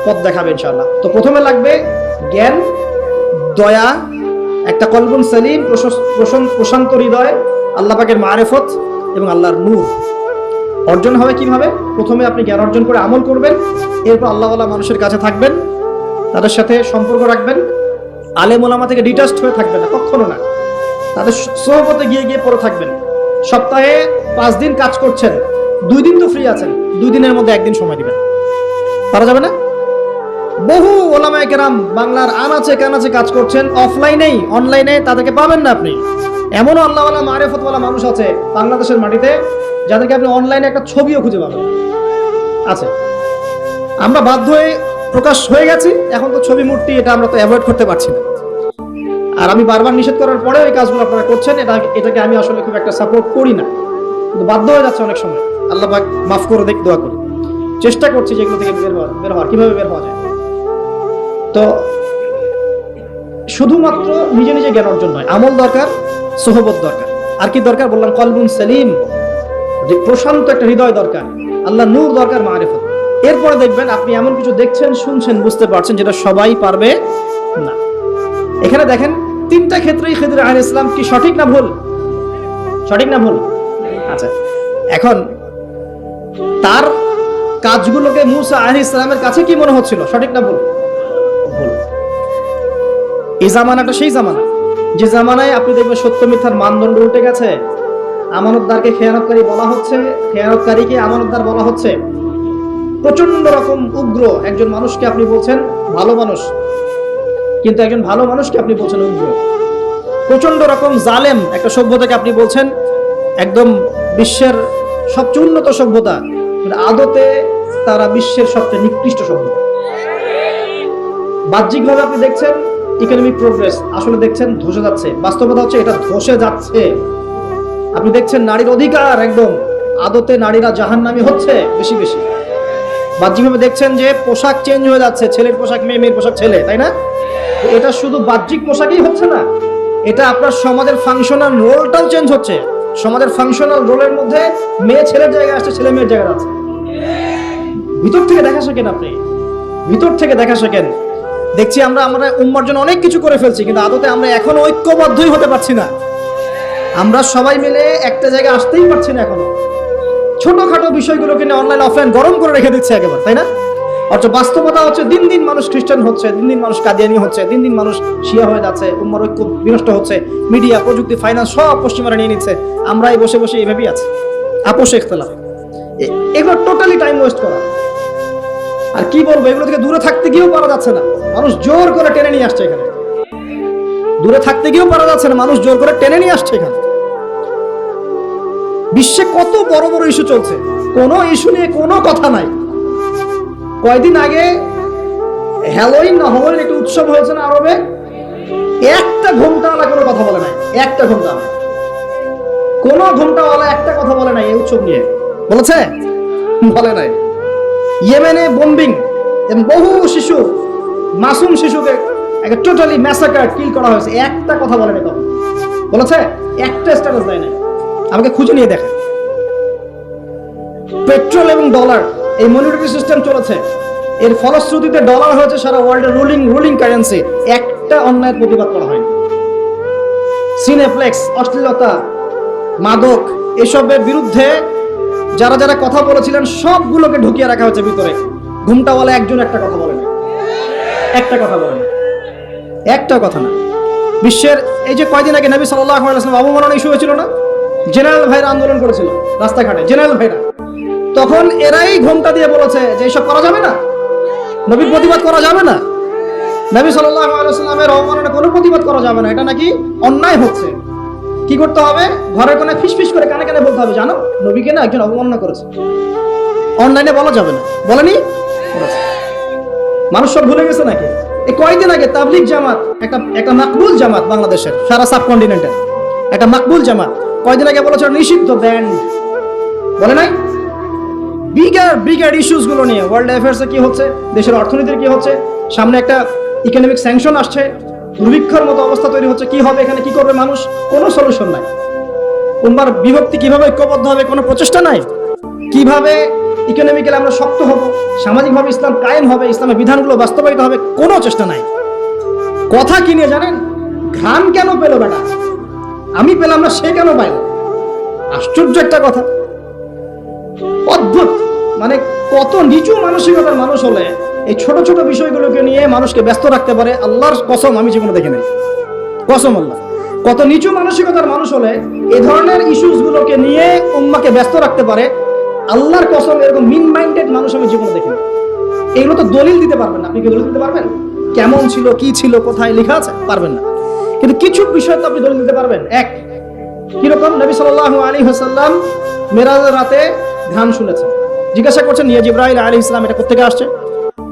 পথ দেখাবে ইনশাআল্লাহ। তো প্রথমে লাগবে জ্ঞান, দয়া, একটা কলবুন সালিম, প্রশান্ত হৃদয়, আল্লাহ পাকের মারিফত এবং আল্লাহর নূর অর্জন হবে কিভাবে? প্রথমে আপনি জ্ঞান অর্জন করে আমল করবেন, এরপর আল্লাহওয়ালা মানুষের কাছে থাকবেন, তাদের সাথে সম্পর্ক রাখবেন, আলেম ওলামা থেকে ডিটাচড হয়ে থাকবেন না, কখনো না। তাদের সোহবতে গিয়ে গিয়ে পড়ে থাকবেন। সপ্তাহে 5 দিন কাজ করছেন, 2 দিন তো ফ্রি আছেন, 2 দিনের মধ্যে 1 দিন সময় দিবেন, পারা যাবে না? বহু ওলামায়ে কেরাম বাংলার আনাচে কানাচে কাজ করছেন, অফলাইনেই অনলাইনে, তাদেরকে পাবেন না আপনি। এমনও আল্লাহওয়ালা মারিফতওয়ালা মানুষ আছে বাংলাদেশের মাটিতে, যাদেরকে আপনি অনলাইনে একটা ছবিও খুঁজে পাবেন। আছে, আমরা বাধ্য হয়ে প্রকাশ হয়ে গেছি, এখন তো ছবি মূর্তি এটা আমরা তো অ্যাভয়েড করতে পারছি না। আর আমি বারবার নিষেধ করার পরেও এই কাজগুলো আপনারা করছেন, এটাকে আমি আসলে খুব একটা সাপোর্ট করি না, কিন্তু বাধ্য হয়ে যাচ্ছে অনেক সময়। আল্লাহ পাক মাফ করে দেখ, দোয়া করি। চেষ্টা করছি যেগুলো থেকে বের হওয়ার, কিভাবে বের হওয়া যায়। তো শুধুমাত্র নিজে নিজে জ্ঞান অর্জন নয়, আমল দরকার, সোহবত দরকার। আর কি দরকার বললাম? কলবুন সালিম, প্রশান্ত একটা হৃদয় দরকার, আল্লাহ নূর দরকার, মারিফত। এরপরে দেখবেন আপনি এমন কিছু দেখছেন, শুনছেন, বুঝতে পারছেন যেটা সবাই পারবে না। এখানে দেখেন 3টা ক্ষেত্রেই খিদির আলাইহিস সালাম কি সঠিক না ভুল? সঠিক না ভুল? আচ্ছা, এখন তার কাজগুলোকে মূসা আলাইহিস সালামের কাছে কি মনে হচ্ছিল? সঠিক না ভুল? ভুল। এই জামানাটা সেই জামানা যে জামানায় আপনি দেখবেন সত্য মিথ্যার মানদণ্ড উঠে গেছে। আমানতদারকে খেয়ানতকারী বলা হচ্ছে, খেয়ানতকারীকে আমানতদার বলা হচ্ছে। প্রচন্ড রকম উগ্র একজন মানুষকে আপনি বলছেন ভালো মানুষ, কিন্তু একজন ভালো মানুষকে আপনি বলছেন উগ্র। প্রচন্ড রকম জালেম একটা সভ্যতাকে আপনি বলছেন একদম বিশ্বের সবচেয়ে উন্নত সভ্যতা, কিন্তু আদতে তারা বিশ্বের সবচেয়ে নিকৃষ্ট সভ্যতা। বাহ্যিকভাবে আপনি দেখছেন ইকোনমিক প্রোগ্রেস, আসলে দেখছেন ধসে যাচ্ছে। বাস্তবতা হচ্ছে এটা ধসে যাচ্ছে। আপনি দেখছেন নারীর অধিকার একদম, আদতে নারীরা জাহান্নামী হচ্ছে বেশি বেশি। বাহ্যিকভাবে দেখছেন যে পোশাক চেঞ্জ হয়ে যাচ্ছে, ছেলের পোশাক মেয়ে, মেয়ের পোশাক ছেলে, তাই না? এটা শুধু বাহ্যিক পোশাকই হচ্ছে না, এটা আপনার সমাজের ফাংশনাল রোলটাও চেঞ্জ হচ্ছে। সমাজের ফাংশনাল রোলের মধ্যে মেয়ে ছেলের জায়গায় আসছে, ছেলে মেয়ের জায়গায় আছে। ভিতর থেকে দেখা শেখেন, আপনি ভিতর থেকে দেখা শেখেন। দেখছি আমরা উম্মার জন্য অনেক কিছু করে ফেলছি, কিন্তু আদতে আমরা এখনো ঐক্যবদ্ধই হতে পারছি না। আমরা সবাই মিলে একটা জায়গায় আসতেই পারছি না এখনো। ছোটখাটো বিষয়গুলোকে নিয়ে অনলাইন অফলাইন গরম করে রেখে দিচ্ছে একেবারে, তাই না? অথচ বাস্তবতা হচ্ছে দিন দিন মানুষ খ্রিস্টান হচ্ছে, দিন দিন মানুষ কাদিয়ানি হচ্ছে, দিন দিন মানুষ শিয়া হয়ে যাচ্ছে, উম্মার ঐক্য বিনষ্ট হচ্ছে। মিডিয়া, প্রযুক্তি, ফাইন্যান্স সব পশ্চিমারা নিয়ে নিচ্ছে। আমরাই বসে বসে এইভাবেই আছি, আপোষে ইখতিলাফ। এগুলো টোটালি টাইম ওয়েস্ট করা। আর কি বলবো, এগুলো থেকে দূরে থাকতে গিয়েও পারা যাচ্ছে না, মানুষ জোর করে টেনে নিয়ে আসছে এখানে। দূরে থাকতে গিয়েও পারা যাচ্ছে না, মানুষ জোর করে টেনে নিয়ে আসছে এখানে। বিশ্বে কত বড় বড় ইস্যু চলছে, কোনো ইস্যু নিয়ে কোনো কথা নাই। কয়দিন আগে হ্যালোইন না হ্যালোইন একটা উৎসব হয়েছে না আরবে, একটা ঘন্টাওয়ালা কোনো কথা বলে নাই। একটা ঘন্টা কোনো ঘন্টাওয়ালা একটা কথা বলে নাই এই উৎসব নিয়ে। বলেছে? বলে নাই। ইয়েমেনে বোম্বিং, বহু শিশু, মাসুম শিশুকে টোটালি ম্যাসাকার, কিল করা হয়েছে, একটা কথা বলে নাই। বলেছে? একটা স্ট্যাটাস দেয় না। আমাকে খুঁজে নিয়ে দেখেন। পেট্রোল এবং ডলার, এই মনিটারি সিস্টেম চলেছে, এর ফলশ্রুতিতে ডলার হয়েছে সারা ওয়ার্ল্ডের রুলিং কারেন্সি। একটা অন্যায়ের প্রতিবাদ করা হয়নি। সিনেপ্লেক্স, অশ্লীলতা, মাদক, এসবের বিরুদ্ধে যারা যারা কথা বলেছিলেন সবগুলোকে ঢুকিয়ে রাখা হয়েছে ভিতরে। ঘুমটাওয়ালা একজন একটা কথা বলে না, একটা কথা বলে না, একটা কথা না। বিশ্বের এই যে কয়দিন আগে নবী সাল্লাল্লাহু আলাইহি ওয়াসাল্লাম অবমাননা ইস্যু হয়েছিল না, জেনারেল ভাইরা আন্দোলন করেছিল রাস্তাঘাটে, জেনারেল ভাইরা, তখন এরাই ঘোমটা দিয়ে বলেছে যে এইসব করা যাবে না, নবীর প্রতিবাদ করা যাবে না, নবী সাল্লাল্লাহু আলাইহি ওয়াসাল্লামের অবমাননা কোনো প্রতিবাদ করা যাবে না, এটা নাকি অন্যায় হচ্ছে। কি করতে হবে? ঘরের কোণে ফিসফিস করে কানে কানে বলতে হবে, জানো নবীকে না একজন অবমাননা করেছে। অনলাইনে বলা যাবে না, বলেনি? মানুষ সব ভুলে গেছে নাকি? এই কয়েকদিন আগে তাবলিগ জামাত, একটা মাকবুল জামাত, বাংলাদেশের সারা সাবকন্টিনেন্টের একটা মাকবুল জামাত, কয়েকদিন আগে বলেছে নিষিদ্ধ, ব্যান্ড, বলে নাই? বিগার ইস্যুস গুলো নিয়ে ওয়ার্ল্ড অ্যাফেয়ার্সে কি হচ্ছে, দেশের অর্থনীতির কি হচ্ছে, সামনে একটা ইকোনমিক স্যাংশন আসছে, দুর্ভিক্ষের মতো অবস্থা তৈরি হচ্ছে, কি হবে এখানে, কি করবে মানুষ, কোনো সলিউশন নাই। উম্মার বিভক্তি কিভাবে ঐক্যবদ্ধ হবে, কোনো প্রচেষ্টা নাই। কিভাবে ইকোনমিক্যালি আমরা শক্ত হব, সামাজিকভাবে ইসলাম কায়েম হবে, ইসলামের বিধানগুলো বাস্তবায়িত হবে, কোনো চেষ্টা নাই। কথা কি নিয়ে জানেন? ঘ্রাণ কেন পেল বেটা, আমি পেলাম না, সে কেন পাইল? আশ্চর্য একটা কথা, অদ্ভুত। মানে কত নিচু মানসিকতার মানুষ হলে এই ছোট ছোট বিষয়গুলোকে নিয়ে মানুষকে ব্যস্ত রাখতে পারে, আল্লাহর কসম আমি জীবনে দেখি নাই, কসম আল্লাহ। কত নিচু মানসিকতার মানুষ হলে এই ধরনের ইস্যুস গুলোকে নিয়ে উম্মাকে ব্যস্ত রাখতে পারে, আল্লাহর কসম এরকম মিন মাইন্ডেড মানুষ আমি জীবনে দেখি না। এগুলো তো দলিল দিতে পারবেন না। আপনি কি দলিল দিতে পারবেন? কেমন ছিল, কি ছিল, কোথায় লেখা আছে? পারবেন না। কিন্তু কিছু বিষয় তো আপনি দলিল দিতে পারবেন। এক, কিরকম? নবী সাল্লাল্লাহু আলাইহি ওয়াসাল্লাম মেরাজের রাতে গান শুনেছেন। জিজ্ঞাসা করছেন ইয়া জিবরাইল আলাইহিস সালাম, এটা কোথা থেকে আসছে?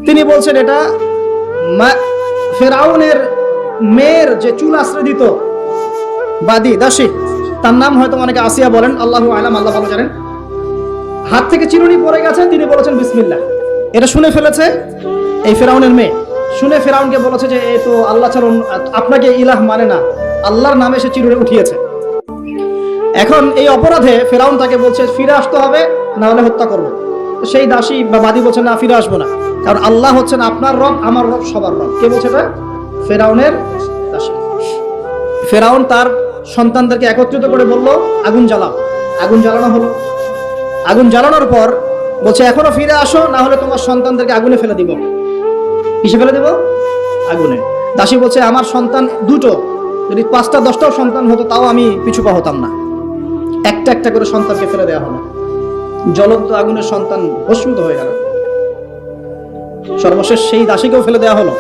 তিনি বলছেন এটা ফেরাউনের মেয়ের যে চুল আশ্রয় দিত বাদী দাসী, তার নাম হয়তো অনেকে আসিয়া বলেন, আল্লাহু আলাম, আল্লাহ ভালো জানেন, হাত থেকে চিরুনি পড়ে গেছে, তিনি বলেছেন বিসমিল্লাহ। এটা শুনে ফেলেছে এই ফেরাউনের মেয়ে, শুনে ফেরাউনকে বলেছে যে এই তো আল্লাহ ছাড়া আপনাকে ইলাহ মানে না, আল্লাহর নামে সে চিরুনি উঠিয়েছে। এখন এই অপরাধে ফেরাউন তাকে বলছে ফিরে আসতে হবে, না হলে হত্যা করবো। সেই দাসী বা বাদী বলছে না, ফিরে আসবো না, কারণ আল্লাহ হচ্ছেন আপনার রব, আমার রব, সবার রব। কে বলছে এটা? ফেরাউনের দাসী। ফেরাউন তার সন্তানদেরকে একত্রিত করে বলল আগুন জ্বালাও। আগুন জ্বালানো হলো। আগুন জ্বালানোর পর বলছে এখনো ফিরে আসো, না হলে তোমার সন্তানদেরকে আগুনে ফেলে দিব। কিসে ফেলে দিব? আগুনে। দাসী বলছে আমার সন্তান দুটো, যদি 5টা 10টাও সন্তান হতো তাও আমি পিছু পা হতাম না। একটা একটা করে সন্তানকে ফেলে দেওয়া হলো। জ্বলন্ত আগুনের সন্তান ভস্মীভূত হয়ে গেল। সর্বশেষ সেই দাসীকেও ফেলে দেওয়া হলো।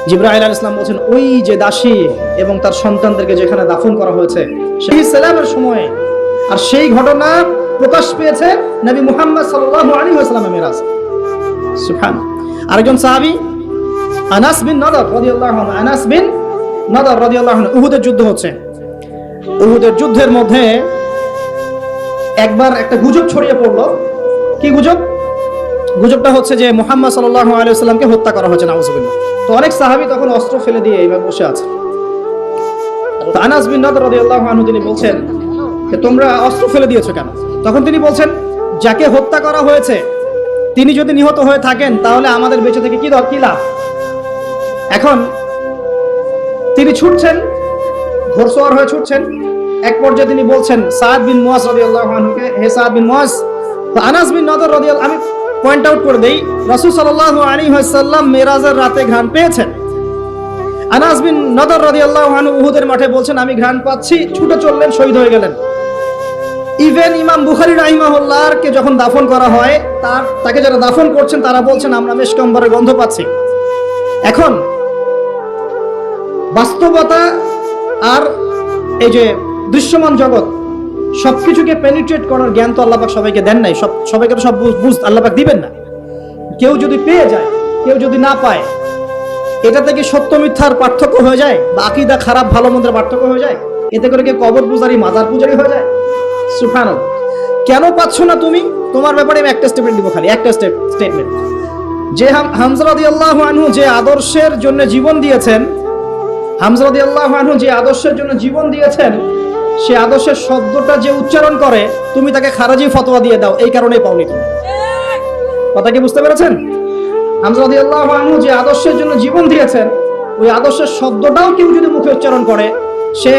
জিবরাইল আলাইহিস সালাম বলেন ওই যে দাসী এবং তার সন্তানদেরকে যেখানে দাফন করা হয়েছে সেই সালামের সময়, আর সেই ঘটনা প্রকাশ পেয়েছে নবী মুহাম্মদ সাল্লাল্লাহু আলাইহি ওয়াসাল্লামের মিরাজ। সুবহানাল্লাহ। আরেকজন সাহাবী আনাস বিন নাদর রাদিয়াল্লাহু আনহু, আনাস বিন নাদর রাদিয়াল্লাহু আনহু, উহুদের যুদ্ধ হচ্ছে। উহুদের যুদ্ধের মধ্যে একবার একটা গুজব ছড়িয়ে পড়লো। কি গুজব? গুজবটা হচ্ছে যে মুহাম্মদ সাল্লাল্লাহু আলাইহি ওয়াসাল্লামকে হত্যা করা হয়েছে, নাউযুবিল্লাহ। তো অনেক সাহাবী তখন অস্ত্র ফেলে দিয়ে এইভাবে বসে আছে। তো আনাস বিন নাদর রাদিয়াল্লাহু আনহু তিনি বলছেন যে তোমরা অস্ত্র ফেলে দিয়েছো কেন? তখন তিনি বলছেন যাকে হত্যা করা হয়েছে তিনি যদি নিহত হয়ে থাকেন তাহলে আমাদের বেঁচে থেকে কি লাভ? এখন তিনি ছুটছেন, ঘোড়সওয়ার হয়ে ছুটছেন। এক পর্যায়ে তিনি বলছেন সাদ বিন মুয়াজ রাদিয়াল্লাহু আনহুকে, হে সাদ বিন মুয়াজ। তো আনাস বিন নাদর রাদিয়াল্লাহু, আমি পয়েন্ট আউট করে দেই, রাসূল সাল্লাল্লাহু আলাইহি ওয়াসাল্লাম মেরাজের রাতে ঘ্রাণ পেয়েছেন। আনাস বিন নাদর রাদিয়াল্লাহু আনহু উহুদের মাঠে বলছেন আমি ঘ্রাণ পাচ্ছি, ছুটে চললেন, শহীদ হয়ে গেলেন। ইভেন ইমাম বুখারী রাহিমাহুল্লাহর কে যখন দাফন করা হয় তাকে যারা দাফন করছেন তারা বলছেন আমরা মেশক আম্বরের গন্ধ পাচ্ছি। এখন বাস্তবতা আর এই যে দৃশ্যমান জগৎ সবকিছুকে পেনিট্রেট করার জ্ঞান তো আল্লাহ পাক সবাইকে দেন নাই, সবাইকে তো সব বুঝ আল্লাহ পাক দিবেন না। কেউ যদি পেয়ে যায়, কেউ যদি না পায়, এটা থেকে সত্য মিথ্যার পার্থক্য হয়ে যায়, বা আকীদা খারাপ ভালো মন্দের পার্থক্য হয়ে যায়। এতে করে কি কবর পূজারি মাজার পূজারি হয়ে যায়? সুবহানাল্লাহ। কেন পাচ্ছ না তুমি? তোমার ব্যাপারে আমি একটা স্টেটমেন্ট দিব, খালি একটা স্টেটমেন্ট, যে হামজা রাদিয়াল্লাহু আনহু যে আদর্শের জন্য জীবন দিয়েছেন, হামজা রাদিয়াল্লাহু আনহু যে আদর্শের জন্য জীবন দিয়েছেন, সে আদর্শের শব্দটা যে উচ্চারণ করে তুমি তাকে খারাজি ফতোয়া দিয়ে দাও, এই কারণেই পাওনি তুমি। কথা কি বুঝতে পেরেছেন? হামজা রাদিয়াল্লাহু আনহু যে আদর্শের জন্য জীবন দিয়েছেন, ওই আদর্শের শব্দটাও কেউ যদি মুখে উচ্চারণ করে, সে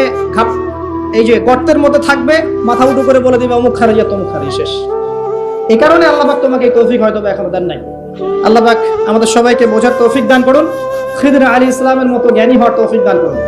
এই যে গর্তের মধ্যে থাকবে, মাথা উঁচু করে বলে দিবে অমুক খারাজি তমুক খারাজি, শেষ। এই কারণে আল্লাহ পাক তোমাকে এই তৌফিক হয়তো এখনো দেন নাই। আল্লাহ পাক আমাদের সবাইকে বোঝার তৌফিক দান করুন, খিদর আলাইহিস সালামের মতো জ্ঞানী হওয়ার তৌফিক দান করুন।